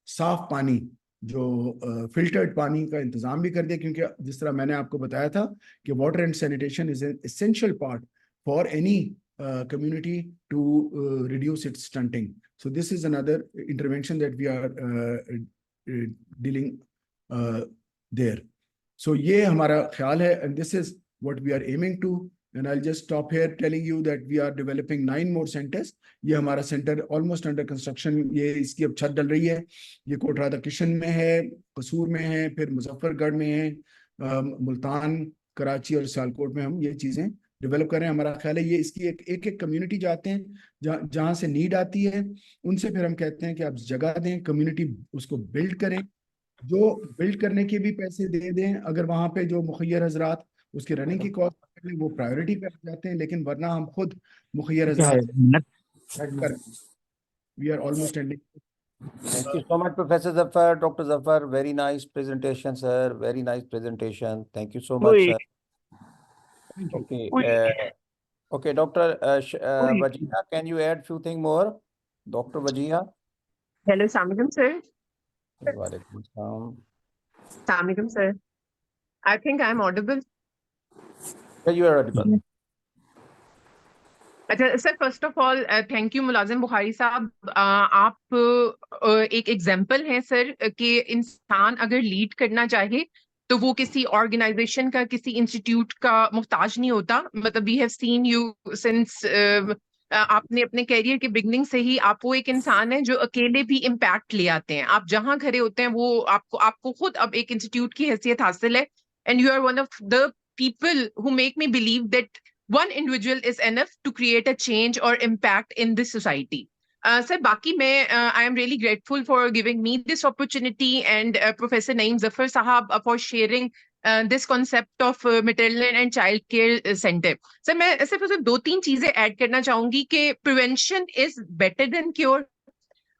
साफ पानी, जो फिल्टर्ड पानी का इंतजाम भी कर दिया, क्योंकि जिस तरह मैंने आपको बताया था कि water and sanitation is an essential part for any community to reduce its stunting. So this is another intervention that we are dealing there. So ये हमारा ख्याल है, and this is what we are aiming to. And I'll just stop here telling you that we are developing 9 more centers. ये हमारा centre almost under construction, ये इसकी अब छत डल रही है। ये कोटरा द किशन में है, कसूर में है, फिर मुजफ्फरगढ़ में है, मुल्तान, कराची और सियालकोट में हम ये चीजें डेवलप कर रहे हैं। हमारा ख्याल है ये इसकी एक कम्युनिटी जाते हैं जहाँ से नीड आती है, उनसे फिर हम कहते हैं कि आप जगह दें, कम्युनिटी उसको बिल्ड करें, जो बिल्ड करने के भी पैसे दे दें। अगर वहाँ पे जो मुखियर हजरात उसके रनिंग की कॉस्ट वो प्रायोरिटी पे आ जाते हैं, लेकिन वरना हम खुद मुखियर हजरात we are almost ending. Thank you so much, Professor Zafar. Dr. Zafar, very nice presentation, sir. Very nice presentation. Thank you so much, sir. Okay. Okay, Dr. Wajia, can you add few things more? Dr. Wajia? Hello, Assalamualaikum, sir. Walaikum assalam. Assalamualaikum, sir. I think I'm audible. Yeah, you are audible. अच्छा sir, first of all thank you मुलाजिम बुखारी साहब। आप एक example हैं sir कि इंसान अगर lead करना चाहे तो वो किसी ऑर्गेनाइजेशन का, किसी इंस्टीट्यूट का मोहताज नहीं होता। मतलब we have seen you since आपने अपने कैरियर के बिगनिंग से ही आप वो एक इंसान है जो अकेले भी इम्पैक्ट ले आते हैं। आप जहां खड़े होते हैं वो आपको खुद अब एक इंस्टीट्यूट की हैसियत हासिल है, and you are one of the people who make me believe that one individual is enough to create a change or impact in this society. Sir, बाकी मैं I am really grateful for giving me this opportunity and Professor Naeem Zafar Sahab for sharing this concept of maternal and child care center. Sir, मैं सिर्फ 2-3 चीजें add करना चाहूंगी कि prevention is better than cure.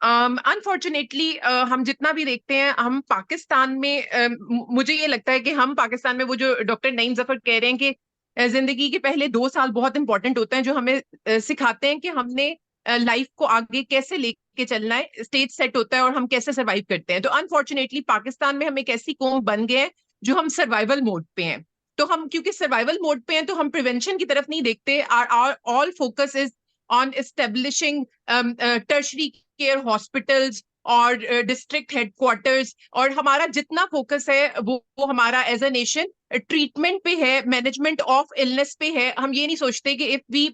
Unfortunately हम जितना भी देखते हैं, हम पाकिस्तान में मुझे ये लगता है कि हम पाकिस्तान में वो जो डॉक्टर नईम जफर कह रहे हैं कि जिंदगी के पहले 2 साल बहुत इंपॉर्टेंट होते हैं, जो हमें सिखाते हैं कि हमने लाइफ को आगे कैसे लेके चलना है, स्टेज सेट होता है और हम कैसे सर्वाइव करते हैं। तो अनफॉर्चुनेटली पाकिस्तान में हम एक ऐसी कौम बन गए हैं जो हम सर्वाइवल मोड पे हैं। तो हम क्योंकि सर्वाइवल मोड पे हैं तो हम प्रिवेंशन की तरफ नहीं देखते। All focus is on establishing tertiary care hospitals और डिस्ट्रिक्ट हेडक्वार्टर्स, और हमारा जितना फोकस है वो हमारा एज अ नेशन ट्रीटमेंट पे है, मैनेजमेंट ऑफ इलनेस पे है। हम ये नहीं सोचते कि if we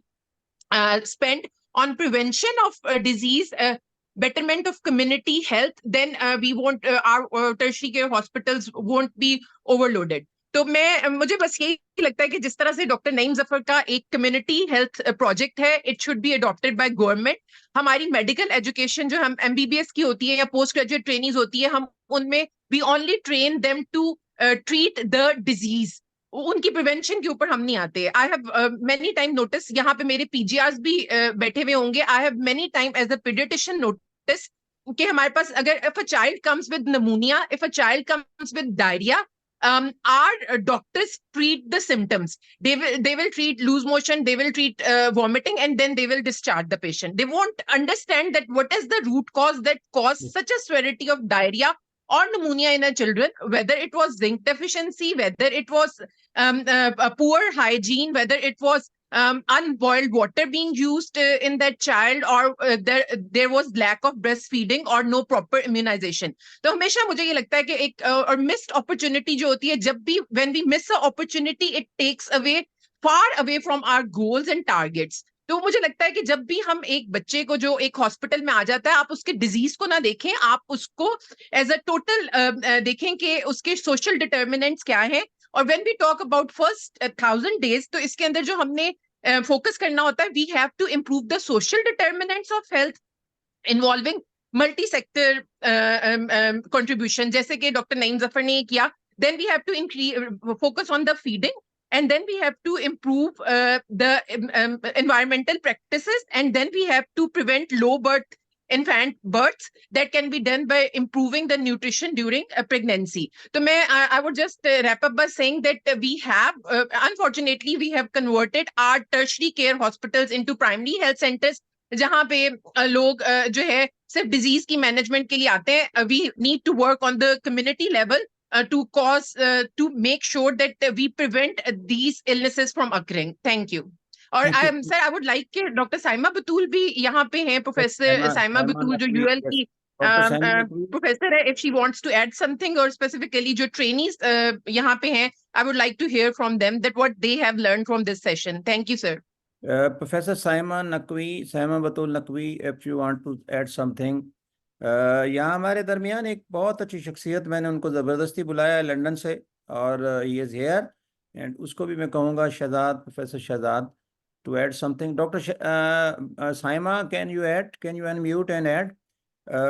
spend on prevention of disease, betterment of community health, then we won't our tertiary care hospitals won't be overloaded. तो मुझे बस यही लगता है कि जिस तरह से डॉक्टर नईम जफर का एक कम्युनिटी हेल्थ प्रोजेक्ट है, it should be adopted by government. हमारी मेडिकल एजुकेशन जो हम एमबीबीएस की होती है या पोस्ट ग्रेजुएट ट्रेनिंग होती है, हम उनमें we only train them to treat the disease, उनकी प्रिवेंशन के ऊपर हम नहीं आते। I have many time notice, यहाँ पे मेरे पीजीआर्स भी बैठे हुए होंगे, I have many time as a paediatrician notice कि हमारे पास अगर if a child comes with pneumonia, if a child comes with diarrhoea, our doctors treat the symptoms. They will treat loose motion, they will treat vomiting, and then they will discharge the patient. They won't understand that what is the root cause that caused such a severity of diarrhea or pneumonia in our children, whether it was zinc deficiency, whether it was poor hygiene, whether it was unboiled water being used in that child, or there was lack of breastfeeding or no proper immunization. तो हमेशा मुझे ये लगता है कि एक और missed opportunity जो होती है, जब भी when we miss a opportunity, it takes away far away from our goals and targets. तो मुझे लगता है कि जब भी हम एक बच्चे को जो एक हॉस्पिटल में आ जाता है, आप उसके डिजीज को ना देखें, आप उसको एज अ टोटल देखें कि उसके सोशल डिटर्मिनेंट्स क्या हैं। और when we talk about first 1000 days, तो इसके अंदर जो हमने फोकस करना होता है. We have to improve the social determinants of health involving multi sector contribution, जैसे कि डॉक्टर नईम जफर ने किया. Then we have to focus on the feeding, and then we have to improve the environmental practices, and then we have to prevent low birth infant births that can be done by improving the nutrition during a pregnancy. So I would just wrap up by saying that we have unfortunately we have converted our tertiary care hospitals into primary health centers, जहाँ पे लोग जो है सिर्फ disease की management के लिए आते हैं. We need to work on the community level to make sure that we prevent these illnesses from occurring. Thank you. और Thank you. Sir I would like कि डॉक्टर साइमा बतूल भी यहाँ पे हैं, प्रोफेसर साइमा बतूल जो यूएल की Dr. Saima Batool. प्रोफेसर है. If she wants to add something, और स्पेसिफिकली जो ट्रेनीज यहाँ पे हैं, I would like to hear from them that what they have learned from this session. Thank you sir. Professor Saima Batool Naqvi, if you want to add something. यहाँ हमारे दरमियान एक बहुत अच्छी शख्सियत, मैंने उनको ज़बरदस्ती बुलाया है लंदन से, और ही इज़ हेयर, एंड उसको भी मैं कहूँगा Shahzad, professor Shahzad, to add something. Doctor Saima, can you unmute and add.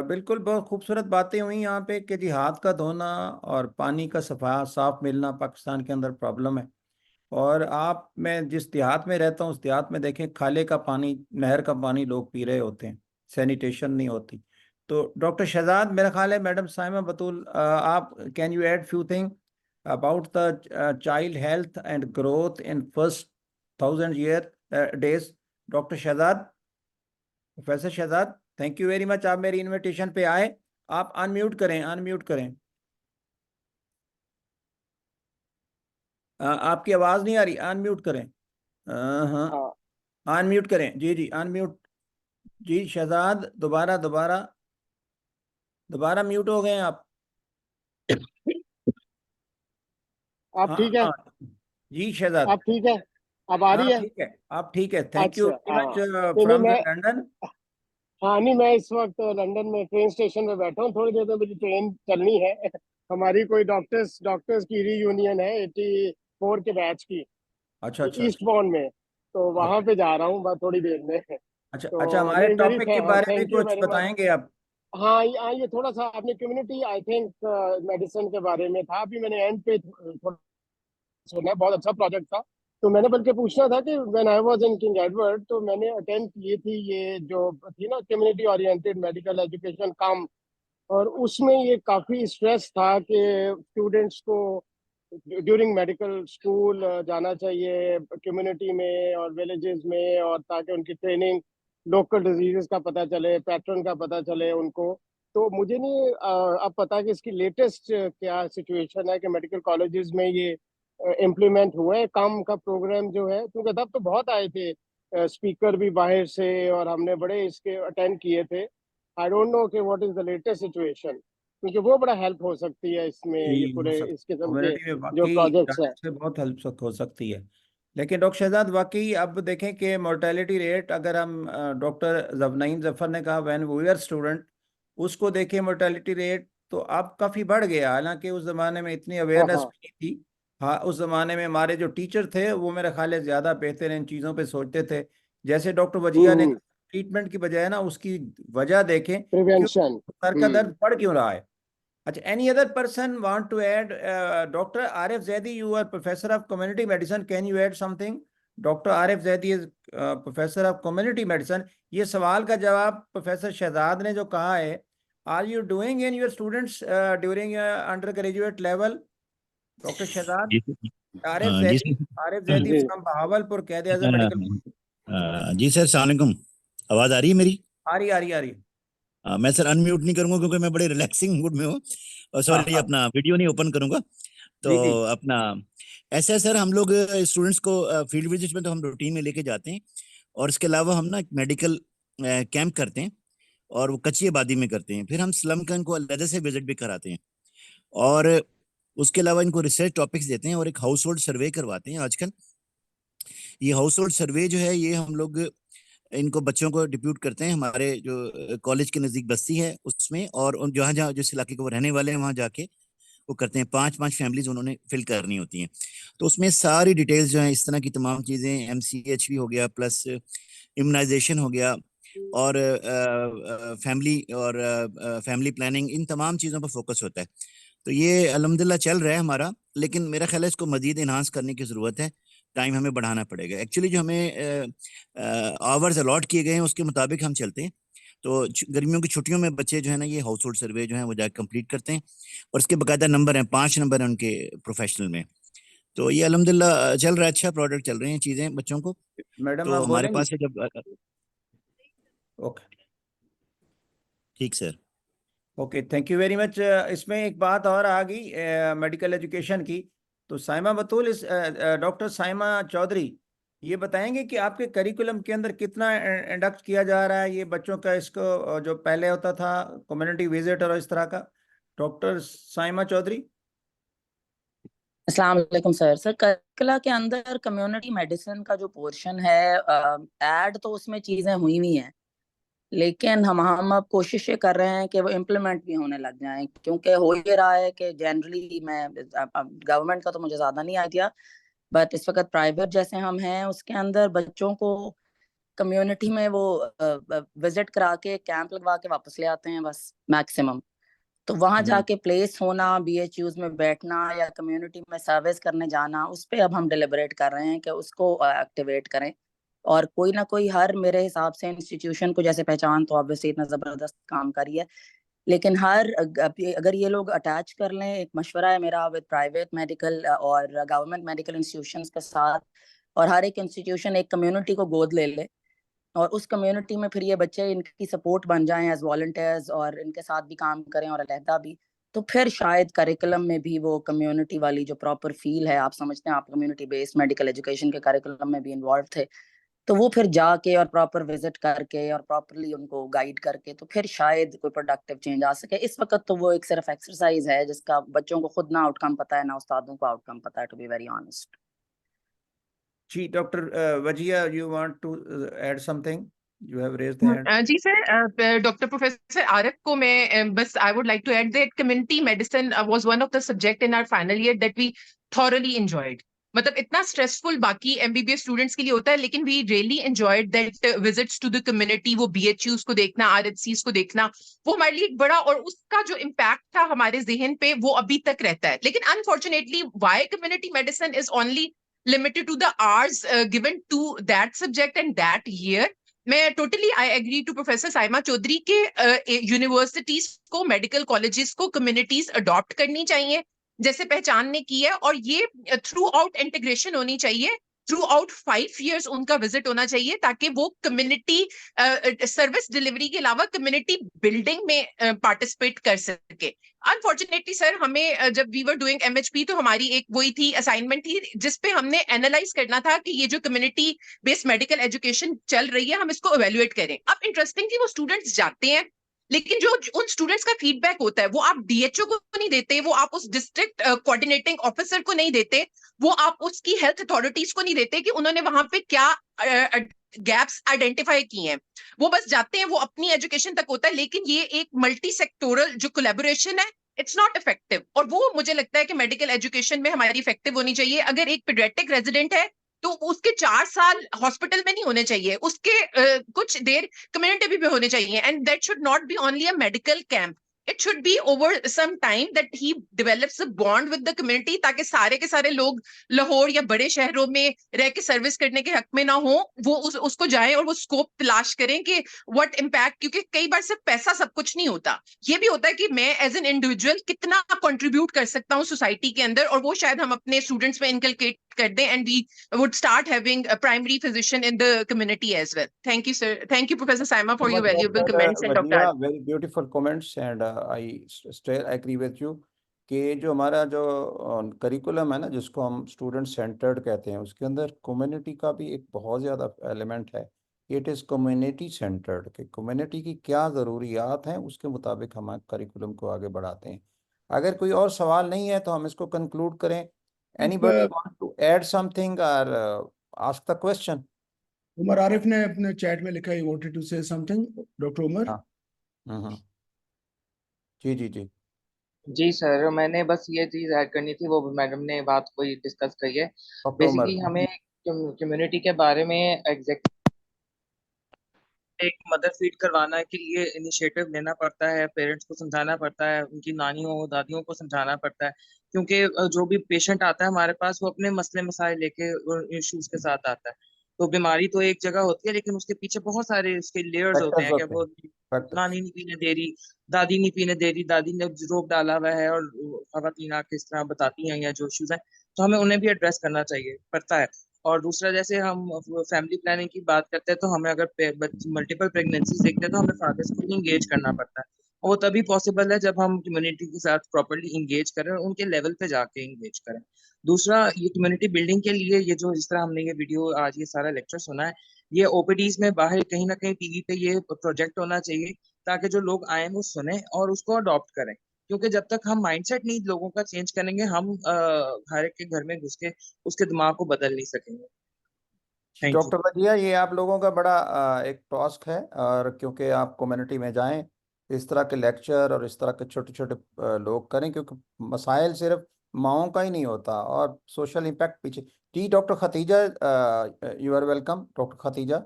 बिल्कुल, बहुत खूबसूरत बातें हुई यहाँ पे कि जी हाथ का धोना और पानी का साफ मिलना पाकिस्तान के अंदर प्रॉब्लम है. और मैं जिस देहात में रहता हूँ उस देहात में देखें, खाले का पानी, नहर का पानी लोग पी रहे होते हैं, सैनिटेशन नहीं होती. तो डॉक्टर शहजाद, मेरा ख्याल है मैडम साइमा बतूल, आप can you add few thing about the child health and growth in first 1000 days. Doctor Shahzad, professor Shahzad, thank you very much, आप मेरी इन्विटेशन पे आए. आप अनम्यूट करें. आपकी आवाज़ नहीं आ रही, अनम्यूट करें. हाँ, अनम्यूट करें. जी अनम्यूट. जी शहजाद, दोबारा म्यूट हो गए आप. आप ठीक है? जी शहजाद, आप ठीक है? अब आ रही है? ठीक है, आप ठीक है. थैंक यू अच्छा, वेरी मच हाँ. From London. हाँ नहीं, मैं इस वक्त लंदन में ट्रेन स्टेशन में बैठा हूँ. थोड़ी देर में मेरी ट्रेन चलनी है. हमारी कोई डॉक्टर्स की रीयूनियन है 84 के बैच की. अच्छा. ईस्ट बॉन्ड में, तो वहां पे जा रहा हूँ थोड़ी देर में. अच्छा, तो हमारे नहीं, टॉपिक के बारे में थैंक यू कुछ वेरी मच. बताएंगे आप? हाँ, ये थोड़ा सा आपने कम्युनिटी, आई थिंक मेडिसिन के बारे में था. अभी मैंने एंड पे थोड़ा सुना, बहुत अच्छा प्रोजेक्ट था. तो मैंने बल्कि पूछना था कि when I was in king Edward, तो मैंने अटेंड की थी ये जो थी ना कम्युनिटी ओरिएंटेड मेडिकल एजुकेशन काम, और उसमें ये काफी स्ट्रेस था कि स्टूडेंट्स को ड्यूरिंग मेडिकल स्कूल जाना चाहिए कम्युनिटी में और विलेजेस में, और ताकि उनकी ट्रेनिंग, लोकल डिजीजेस का पता चले, पैटर्न का पता चले उनको. तो मुझे नहीं अब पता कि इसकी लेटेस्ट क्या सिचुएशन है कि मेडिकल कॉलेजेस में ये इम्प्लीमेंट हुआ है काम का प्रोग्राम जो है, क्योंकि तब तो बहुत आए थे स्पीकर भी बाहर से, और हमने बड़े इसके अटेंड किए थे. आई डोंट नो कि what is the latest situation, क्योंकि वो बड़ा हेल्प हो सकती है इसमें, ये पूरे इस किस्म के कम्युनिटी में जो वाकई प्रोजेक्ट्स हैं. से बहुत हेल्प हो सकती है. लेकिन डॉक्टर शहजाद, वाकई अब देखें कि मोर्टेलिटी रेट, अगर हम डॉक्टर नईम जफर ने कहा व्हेन वी आर स्टूडेंट, उसको देखें मोर्टेलिटी रेट तो अब काफ़ी बढ़ गया. हालांकि उस ज़माने में इतनी अवेयरनेस हाँ. नहीं थी. हाँ, उस ज़माने में हमारे जो टीचर थे वो मेरे ख्याल है ज़्यादा बेहतर इन चीज़ों पे सोचते थे. जैसे डॉक्टर वजिया ने ट्रीटमेंट की बजाय ना उसकी वजह देखें, क्यों प्रिवेंशन. सर का दर्द बढ़ क्यों रहा है. अच्छा, any other person want to add? Dr. Arif Zaidi, you are professor of community medicine. Can you add something? Dr. Arif Zaidi is professor of community medicine. ये सवाल का जवाब प्रोफेसर शहजाद ने जो कहा है, are you doing in your students during your undergraduate level? Dr. Shahzad, Arif Zaidi from Bahawalpur, Qaid Azam Medical. Ji sir, अस्सलाम वालेकुम. आवाज आ रही है मेरी? आ रही. मैं सर अनम्यूट नहीं करूंगा क्योंकि मैं बड़े रिलैक्सिंग मूड में हूँ. सॉरी, अपना वीडियो नहीं ओपन करूंगा. तो अपना ऐसा है सर, हम लोग स्टूडेंट्स को फील्ड विजिट में तो हम रूटीन में लेके जाते हैं, और इसके अलावा हम ना मेडिकल कैंप करते हैं, और वो कच्ची आबादी में करते हैं. फिर हम स्लम का इनको अलग से विजिट भी कराते हैं, और उसके अलावा इनको रिसर्च टॉपिक्स देते हैं, और एक हाउस होल्ड सर्वे करवाते हैं. आजकल ये हाउस होल्ड सर्वे जो है, ये हम लोग इनको बच्चों को डिप्यूट करते हैं हमारे जो कॉलेज के नज़दीक बस्ती है उसमें, और जहाँ जिस इलाके को वो रहने वाले हैं वहाँ जाके वो करते हैं, 5-5 फैमिलीज उन्होंने फिल करनी होती हैं। तो उसमें सारी डिटेल्स जो है, इस तरह की तमाम चीज़ें, MCH भी हो गया, प्लस इम्यूनाइजेशन हो गया, और फैमिली और फैमिली प्लानिंग, इन तमाम चीज़ों पर फोकस होता है। तो ये अल्हम्दुलिल्लाह चल रहा है हमारा, लेकिन मेरा ख्याल है इसको मजीद इन्हांस करने की ज़रूरत है, टाइम हमें बढ़ाना पड़ेगा। एक्चुअली जो हमें आवर्स अलॉट किए गए हैं उसके मुताबिक हम चलते हैं। तो गर्मियों की छुट्टियों में बच्चे जो है ना, ये हाउस होल्ड सर्वे जो है वो जाकर कंप्लीट करते हैं, और इसके बाकायदा नंबर हैं, 5 नंबर हैं उनके प्रोफेशनल में। तो ये अल्हम्दुलिल्लाह चल रहा है, अच्छा प्रोडक्ट चल रहे हैं चीज़ें बच्चों को। मैडम तो आप हमारे बोलेंगी? पास है जब ओके, ठीक sir. Okay, thank you very much. इसमें एक बात और आ गई मेडिकल एजुकेशन की। तो साइमा बतूल, इस डॉक्टर साइमा चौधरी ये बताएंगे कि आपके करिकुलम के अंदर कितना इंडक्ट किया जा रहा है ये बच्चों का, इसको जो पहले होता था कम्युनिटी विजिट और इस तरह का। डॉक्टर साइमा चौधरी। अस्सलाम वालेकुम सर करिकुला के अंदर कम्युनिटी मेडिसिन का जो पोर्शन है, ऐड तो उसमें चीजें हुई हुई हैं, लेकिन हम अब कोशिश ये कर रहे हैं कि वो इम्प्लीमेंट भी होने लग जाएं, क्योंकि हो ये रहा है कि जनरली, मैं गवर्नमेंट का तो मुझे ज्यादा नहीं आइडिया, बट इस वक्त प्राइवेट जैसे हम हैं उसके अंदर बच्चों को कम्युनिटी में वो विजिट करा के कैंप लगवा के वापस ले आते हैं बस, मैक्सिमम। तो वहां जाके प्लेस होना, BHUs में बैठना या कम्युनिटी में सर्विस करने जाना, उस पे अब हम डिलिबरेट कर रहे हैं कि उसको एक्टिवेट करें। और कोई ना कोई, हर मेरे हिसाब से इंस्टीट्यूशन को जैसे पहचान तो ऑब्वियसली इतना जबरदस्त काम करी है, लेकिन अगर ये लोग अटैच कर लें, एक मशवरा है मेरा विद प्राइवेट मेडिकल और गवर्नमेंट मेडिकल इंस्टीट्यूशंस के साथ, और हर एक इंस्टीट्यूशन एक कम्युनिटी को गोद ले ले, और उस कम्युनिटी में फिर ये बच्चे इनकी सपोर्ट बन जाएं एज वॉलंटियर्स, और इनके साथ भी काम करें और अलहदा भी, तो फिर शायद करिकुलम में भी वो कम्युनिटी वाली जो प्रॉपर फील है, आप समझते हैं, आप कम्युनिटी बेस्ड मेडिकल एजुकेशन के करिकुलम में भी इन्वॉल्व थे, तो वो फिर जाके और प्रॉपर विजिट करके और प्रॉपरली उनको गाइड करके तो फिर शायद कोई प्रोडक्टिव चेंज आ सके। इस वक्त तो वो एक सिर्फ एक्सरसाइज है जिसका बच्चों को खुद ना आउटकम पता है, ना उस्तादों को आउटकम पता है, टू बी वेरी ऑनेस्ट। जी, doctor Wajiha, you want to add something? You have raised the hand. जी सर, डॉक्टर प्रोफेसर आरिफ को मैं बस I would like to add that community medicine was one of the subject in our final year that we thoroughly enjoyed. मतलब इतना stressful बाकी MBBS students के लिए होता है, लेकिन we really enjoyed that visits to the community, वो BHUs को देखना, RHCs को देखना, वो हमारे लिए एक बड़ा, और उसका जो इम्पैक्ट था हमारे जहन पे वो अभी तक रहता है। लेकिन unfortunately why community medicine is only limited to the hours given to that subject and that year। मैं totally I agree to professor Saima Chaudhry के यूनिवर्सिटीज को, मेडिकल कॉलेजेस को कम्युनिटीज अडॉप्ट करनी चाहिए जैसे पहचान ने की है, और ये थ्रू आउट इंटीग्रेशन होनी चाहिए, थ्रू आउट 5 years उनका विजिट होना चाहिए, ताकि वो कम्युनिटी सर्विस डिलीवरी के अलावा कम्युनिटी बिल्डिंग में पार्टिसिपेट कर सके। अनफॉर्चुनेटली सर, हमें जब वी वर डूइंग MHP तो हमारी एक वही थी असाइनमेंट थी जिसपे हमने एनालाइज करना था कि ये जो कम्युनिटी बेस्ड मेडिकल एजुकेशन चल रही है हम इसको इवेल्युएट करें। अब इंटरेस्टिंग कि वो स्टूडेंट्स जाते हैं, लेकिन जो उन स्टूडेंट्स का फीडबैक होता है वो आप DHO को नहीं देते, वो आप उस डिस्ट्रिक्ट कोऑर्डिनेटिंग ऑफिसर को नहीं देते, वो आप उसकी हेल्थ अथॉरिटीज को नहीं देते कि उन्होंने वहां पे क्या गैप्स आइडेंटिफाई किए हैं। वो बस जाते हैं, वो अपनी एजुकेशन तक होता है, लेकिन ये एक मल्टी सेक्टोरल जो कोलैबोरेशन है, इट्स नॉट इफेक्टिव। और वो मुझे लगता है कि मेडिकल एजुकेशन में हमारी इफेक्टिव होनी चाहिए। अगर एक पीडियाट्रिक रेजिडेंट है तो उसके 4 साल हॉस्पिटल में नहीं होने चाहिए, उसके कुछ देर कम्युनिटी भी होने चाहिए, and that should not be only a medical camp, it should be over some time that he develops a bond with the community, ताकि सारे के सारे लोग लाहौर या बड़े शहरों में रह के सर्विस करने के हक में ना हो, वो उसको जाएं और वो स्कोप तलाश करें कि व्हाट इम्पैक्ट, क्योंकि कई बार सिर्फ पैसा सब कुछ नहीं होता, ये भी होता है कि मैं एज एन इंडिविजुअल कितना कंट्रीब्यूट कर सकता हूँ सोसाइटी के अंदर, और वो शायद हम अपने स्टूडेंट्स में इनकलकेट कर दें, and we would start having a primary physician in the community as well. Thank you, sir. Thank you, Professor Saima, for your valuable comments, and Dr. Arif. Very beautiful comments and I still agree with you कि जो हमारा जो curriculum है ना, जिसको हम student centred कहते हैं, उसके अंदर कम्युनिटी का भी एक बहुत ज़्यादा एलिमेंट है। इट इज़ कम्युनिटी सेंटर्ड, कि कम्युनिटी की क्या ज़रूरियात हैं उसके मुताबिक हम करिकुलम को आगे बढ़ाते हैं। अगर कोई और सवाल नहीं है तो हम इसको कंक्लूड करें। Anybody want to add something or ask the question? Umar Arif ने अपने चैट में लिखा, he wanted to say something, doctor Umar. हाँ, जी जी जी। जी सर, मैंने बस ये चीज ऐड करनी थी, वो मैडम ने बात कोई डिस्कस करी है। डॉक्टर उमर। बेसिकली हमें कम्युनिटी के बारे में एग्जैक्ट एक मदर फीड करवाना के लिए इनिशिएटिव लेना पड़ता है, पेरेंट्स को समझाना पड़ता है, उनकी नानियों दादियों को समझाना पड़ता है, क्योंकि जो भी पेशेंट आता है हमारे पास वो अपने मसले मसाइल लेके इश्यूज के साथ आता है। तो बीमारी तो एक जगह होती है, लेकिन उसके पीछे बहुत सारे उसके लेयर्स होते फैक्टर्स हैं कि होते वो हैं, फैक्टर्स। नानी नहीं पीने दे रही, दादी नहीं पीने दे रही, दादी ने रोक डाला हुआ है, और खवातीन आके इस तरह बताती हैं या जो इश्यूज हैं, तो हमें उन्हें भी एड्रेस करना चाहिए पड़ता है। और दूसरा, जैसे हम फैमिली प्लानिंग की बात करते हैं, तो हमें अगर मल्टीपल प्रेगनेंसीज देखते हैं तो हमें फादर्स को भी इंगेज करना पड़ता है। और वो तभी पॉसिबल है जब हम कम्युनिटी के साथ प्रॉपरली इंगेज करें और उनके लेवल पे जाके इंगेज करें। दूसरा, ये कम्युनिटी बिल्डिंग के लिए ये जो जिस तरह हमने ये वीडियो आज ये सारा लेक्चर सुना है, ये ओपीडीज में बाहर कहीं ना कहीं टीवी पे ये प्रोजेक्ट होना चाहिए, ताकि जो लोग आए वो सुने और उसको अडॉप्ट करें। क्योंकि जब तक हम माइंडसेट नहीं लोगों का चेंज करेंगे, हम हर एक के घर में घुस के उसके दिमाग को बदल नहीं सकेंगे। जी थैंक यू। डॉक्टर वजिया, ये आप लोगों का बड़ा एक टास्क है, और क्योंकि आप कम्युनिटी में जाएं, इस तरह के लेक्चर और इस तरह के छोटे छोटे लोग करें, क्योंकि मसाइल सिर्फ माओं का ही नहीं होता और सोशल इम्पैक्ट पीछे। जी doctor Khatija, you are welcome, doctor Khatija.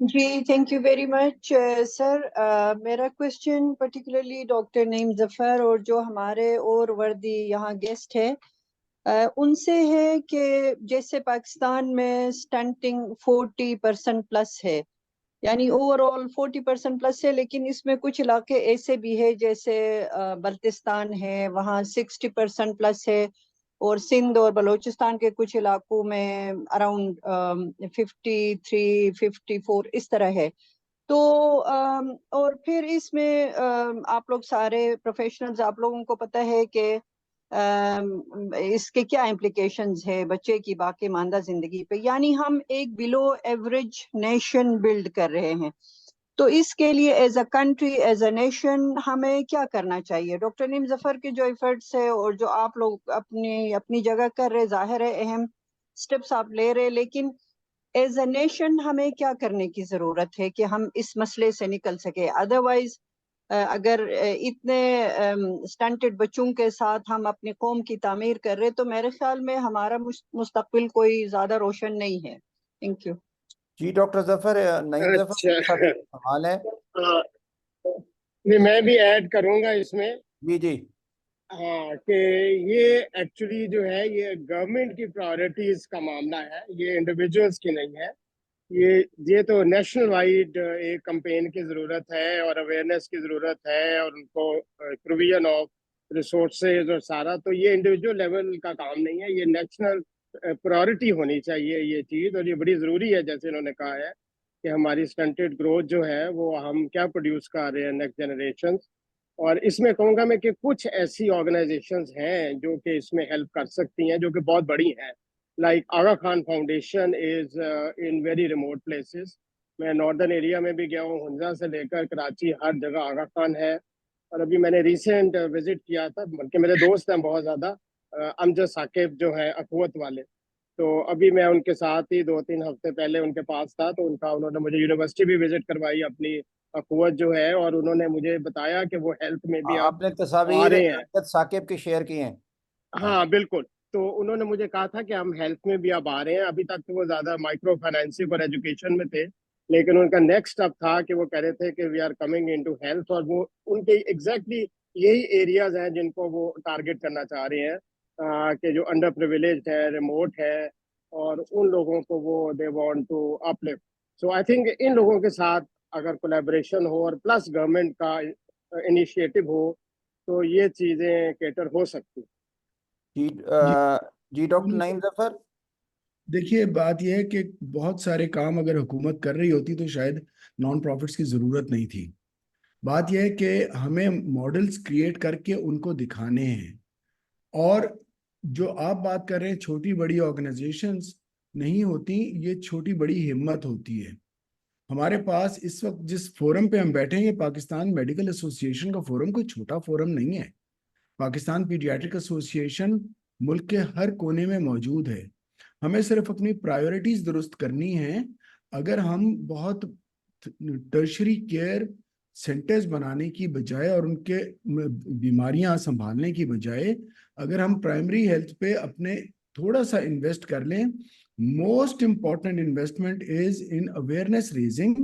जी, thank you very much sir. मेरा question particularly doctor Naeem Zafar और जो हमारे और वर्दी यहाँ गेस्ट है उनसे है कि जैसे पाकिस्तान में स्टंटिंग 40% प्लस है, यानी ओवरऑल 40% प्लस है, लेकिन इसमें कुछ इलाके ऐसे भी है जैसे बल्तिस्तान है, वहाँ 60% प्लस है, और सिंध और बलूचिस्तान के कुछ इलाकों में अराउंड 53-54 इस तरह है। तो और फिर इसमें आप लोग सारे प्रोफेशनल्स, आप लोगों को पता है कि इसके क्या इम्प्लीकेशंस है बच्चे की बाकी मानदा जिंदगी पे, यानी हम एक बिलो एवरेज नेशन बिल्ड कर रहे हैं। तो इसके लिए as a country, as a nation हमें क्या करना चाहिए? डॉक्टर नीम जफर के जो एफर्ट्स है और जो आप लोग अपनी अपनी जगह कर रहे, जाहिर है अहम स्टेप्स आप ले रहे, लेकिन एज अ नेशन हमें क्या करने की जरूरत है कि हम इस मसले से निकल सके? अदरवाइज अगर इतने स्टंटेड बच्चों के साथ हम अपनी कौम की तामीर कर रहे, तो मेरे ख्याल में हमारा मुस्तकबिल कोई ज्यादा रोशन नहीं है। Thank you. जी डॉक्टर जफर, नईम जफर अच्छा। सवाल है। हाँ, नहीं, मैं भी ऐड करूंगा इसमें। जी जी। हाँ, कि ये एक्चुअली जो है ये गवर्नमेंट की प्रायोरिटीज का मामला है, ये इंडिविजुअल्स की नहीं है। ये तो नेशनल वाइड एक कंपेन की जरूरत है और अवेयरनेस की जरूरत है, और उनको प्रोविजन ऑफ रिसोर्सेज और सारा, तो ये इंडिविजुअल लेवल का काम नहीं है, ये नेशनल प्रायोरिटी होनी चाहिए ये चीज़। और ये बड़ी ज़रूरी है, जैसे इन्होंने कहा है कि हमारी स्टंटेड ग्रोथ जो है वो हम क्या प्रोड्यूस कर रहे हैं नेक्स्ट जनरेशन। और इसमें कहूँगा मैं कि कुछ ऐसी ऑर्गेनाइजेशंस हैं जो कि इसमें हेल्प कर सकती हैं, जो कि बहुत बड़ी हैं। Like Aga Khan foundation is in very remote places. मैं नॉर्दर्न एरिया में भी गया हूँ, हुंजा से लेकर कराची, हर जगह आगा खान है। और अभी मैंने रिसेंट विजिट किया था, बल्कि मेरे दोस्त हैं बहुत ज़्यादा, अमजद साकिब जो है अखवत वाले। तो अभी मैं उनके साथ ही 2-3 हफ्ते पहले उनके पास था, तो उन्होंने मुझे यूनिवर्सिटी भी विजिट करवाई अपनी अखवत जो है, और उन्होंने मुझे बताया कि वो हेल्थ में भी अब आपने आ तस्वीर रहे हैं। अमजद साकिब की शेयर की हैं? हाँ। हाँ बिल्कुल। तो उन्होंने मुझे कहा था कि हम हेल्थ में भी अब आ रहे हैं। अभी तक तो वो ज्यादा माइक्रो फाइनेंसिंग और एजुकेशन में थे, लेकिन उनका नेक्स्ट स्टेप था कि वो कह रहे थे कि we are coming into health, और वो उनके एग्जैक्टली यही एरियाज हैं जिनको वो टारगेट करना चाह रहे हैं, कि जो अंडर प्रिविलेज्ड है, रिमोट है, और उन लोगों को वो they want to uplift. So I think इन लोगों के साथ अगर कोलैबोरेशन हो और प्लस गवर्नमेंट का इनिशिएटिव हो, तो ये चीजें केटर हो सकती। जी जी जी डॉक्टर नईम जफर। देखिए, बात यह है कि बहुत सारे काम अगर हुकूमत कर रही होती तो शायद नॉन प्रॉफिट्स की जरूरत नहीं थी। बात यह है कि हमें मॉडल्स क्रिएट करके उनको दिखाने हैं। और जो आप बात कर रहे हैं, छोटी बड़ी ऑर्गेनाइजेशंस नहीं होती, ये छोटी बड़ी हिम्मत होती है। हमारे पास इस वक्त जिस फोरम पे हम बैठे हैं, ये पाकिस्तान मेडिकल एसोसिएशन का फोरम कोई छोटा फोरम नहीं है। पाकिस्तान पीडियाट्रिक एसोसिएशन मुल्क के हर कोने में मौजूद है। हमें सिर्फ अपनी प्रायोरिटीज दुरुस्त करनी है। अगर हम बहुत टर्शरी केयर सेंटर्स बनाने की बजाय और उनके बीमारियां संभालने की बजाय अगर हम प्राइमरी हेल्थ पे अपने थोड़ा सा इन्वेस्ट कर लें, most important investment is in awareness raising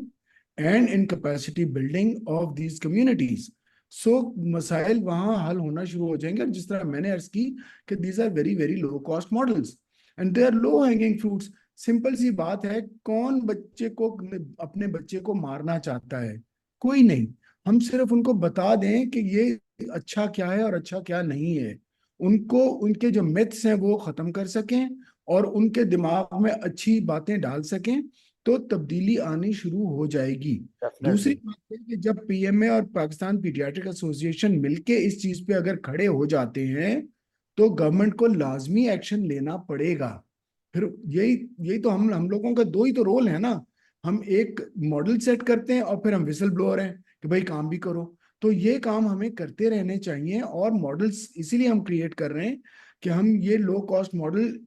and in capacity building of these communities, so मसाइल वहां हल होना शुरू हो जाएंगे। और जिस तरह मैंने अर्ज की कि these are very very low cost models and they are low hanging fruits. Simple सी बात है, कौन बच्चे को अपने बच्चे को मारना चाहता है? कोई नहीं। हम सिर्फ उनको बता दें कि ये अच्छा क्या है और अच्छा क्या नहीं है, उनको उनके जो मिथ्स हैं वो खत्म कर सकें और उनके दिमाग में अच्छी बातें डाल सकें, तो तब्दीली आनी शुरू हो जाएगी। दूसरी Definitely. बात है कि जब पीएमए और पाकिस्तान पीडियाट्रिक एसोसिएशन मिलके इस चीज पे अगर खड़े हो जाते हैं तो गवर्नमेंट को लाजमी एक्शन लेना पड़ेगा। फिर यही यही तो हम लोगों का दो ही तो रोल है ना। हम एक मॉडल सेट करते हैं और फिर हम विसल ब्लोअर हैं कि भाई काम भी करो। तो ये काम हमें करते रहने चाहिए और मॉडल्स इसीलिए हम क्रिएट कर रहे हैं कि हम ये लो कॉस्ट मॉडल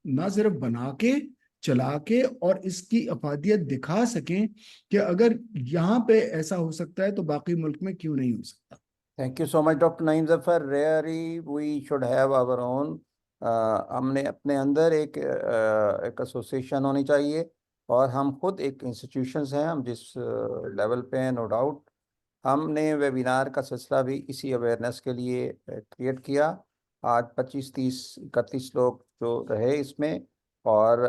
ना सिर्फ बना के चला के और इसकी अफादियत दिखा सकें कि अगर यहाँ पे ऐसा हो सकता है तो बाकी मुल्क में क्यों नहीं हो सकता। Thank you so much, Dr. Naeem Zafar. Really, we should have our own. हमने अपने अंदर एक एसोसिएशन होनी चाहिए और हम खुद एक इंस्टीट्यूशंस हैं, हम जिस लेवल पे हैं, नो डाउट। हमने वेबिनार का सिलसिला भी इसी अवेयरनेस के लिए क्रिएट किया। आज 25, 30, 31 लोग जो रहे इसमें और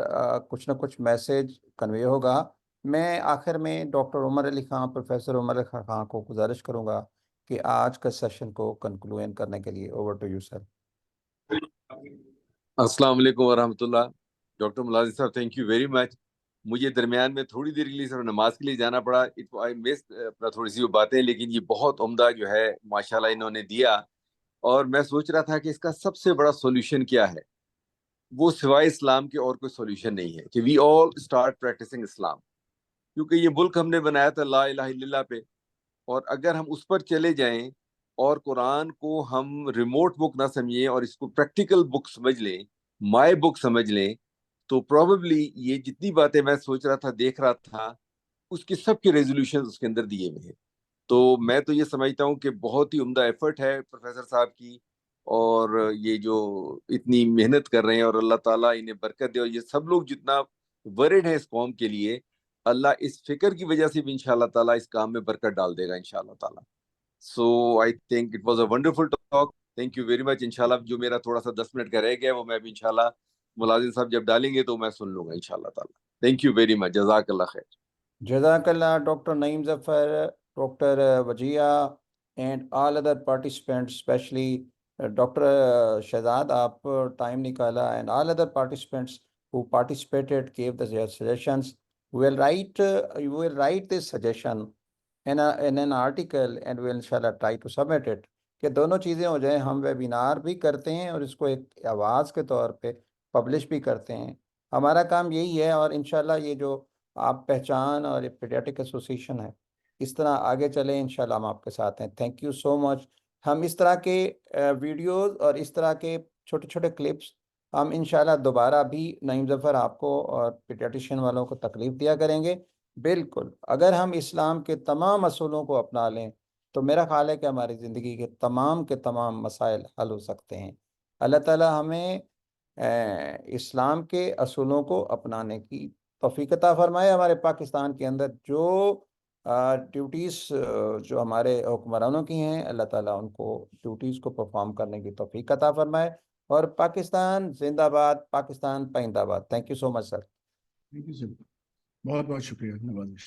कुछ ना कुछ मैसेज कन्वे होगा। मैं आखिर में डॉक्टर उमर अली खां, प्रोफेसर उमर अली खां को गुजारिश करूँगा कि आज का सेशन को कंक्लूड करने के लिए। Over to you sir. अस्सलाम वालेकुम वरहमतुल्लाह। डॉक्टर मुलाजिम साहब, थैंक यू वेरी मच। मुझे दरमियान में थोड़ी देर के लिए सिर्फ नमाज के लिए जाना पड़ा। आई मिस थोड़ी सी वो बातें, लेकिन ये बहुत उम्दा जो है माशाल्लाह इन्होंने दिया। और मैं सोच रहा था कि इसका सबसे बड़ा सॉल्यूशन क्या है, वो सिवाय इस्लाम के और कोई सॉल्यूशन नहीं है कि वी ऑल स्टार्ट प्रैक्टिसिंग इस्लाम। क्योंकि ये मुल्क हमने बनाया था ला इलाहा इल्लल्लाह पे, और अगर हम उस पर चले जाएं और कुरान को हम रिमोट बुक ना समझें और इसको प्रैक्टिकल बुक समझ लें, माय बुक समझ लें, तो प्रोबेबली ये जितनी बातें मैं सोच रहा था, देख रहा था, उसके सब के रेजोल्यूशन उसके अंदर दिए हुए हैं। तो मैं तो ये समझता हूँ कि बहुत ही उम्दा एफर्ट है प्रोफेसर साहब की, और ये जो इतनी मेहनत कर रहे हैं, और अल्लाह ताला इन्हें बरकत दे। और ये सब लोग जितना वरिड है इस कौम के लिए, अल्लाह इस फिक्र की वजह से भी इंशाल्लाह ताला इस काम में बरकत डाल देगा इंशाल्लाह ताला। So I think it was a wonderful talk. Thank you very much. इंशाल्लाह जो मेरा थोड़ा सा 10 मिनट का रह गया वो मैं भी इंशाल्लाह मुलाजिम साहब जब डालेंगे तो मैं सुन लूंगा इंशाल्लाह ताला। Thank you very much. जज़ाकल्लाह खैर। जज़ाकल्लाह doctor Naeem Zafar, doctor Wajiha and all other participants, specially doctor Shahzad, आप टाइम निकाला, and all other participants who participated gave their suggestions. We will write this suggestion in an article and we'll inshallah try to submit it, कि दोनों चीज़ें हो जाएं। हम webinar भी करते हैं और इसको एक आवाज़ के तौर पे पब्लिश भी करते हैं। हमारा काम यही है, और इंशाल्लाह ये जो आप पहचान और ये पीडियाट्रिक एसोसिएशन है, इस तरह आगे चले, इंशाल्लाह हम आपके साथ हैं। Thank you so much. हम इस तरह के वीडियोस और इस तरह के छोटे छोटे क्लिप्स हम इंशाल्लाह दोबारा भी नईम ज़फ़र आपको और पीडियाट्रिशियन वालों को तकलीफ़ दिया करेंगे। बिल्कुल, अगर हम इस्लाम के तमाम असूलों को अपना लें तो मेरा ख्याल है कि हमारी ज़िंदगी के तमाम मसाइल हल हो सकते हैं। अल्लाह ताला हमें इस्लाम के असूलों को अपनाने की तौफीक अता फरमाए। हमारे पाकिस्तान के अंदर जो ड्यूटीज़ जो हमारे हुक्मरानों की हैं, अल्लाह ताला उनको ड्यूटीज़ को परफॉर्म करने की तौफीक अता फरमाए। और पाकिस्तान जिंदाबाद, पाकिस्तान पाइंदाबाद। Thank you so much sir. Thank you sir, बहुत बहुत शुक्रिया, नवाजिश।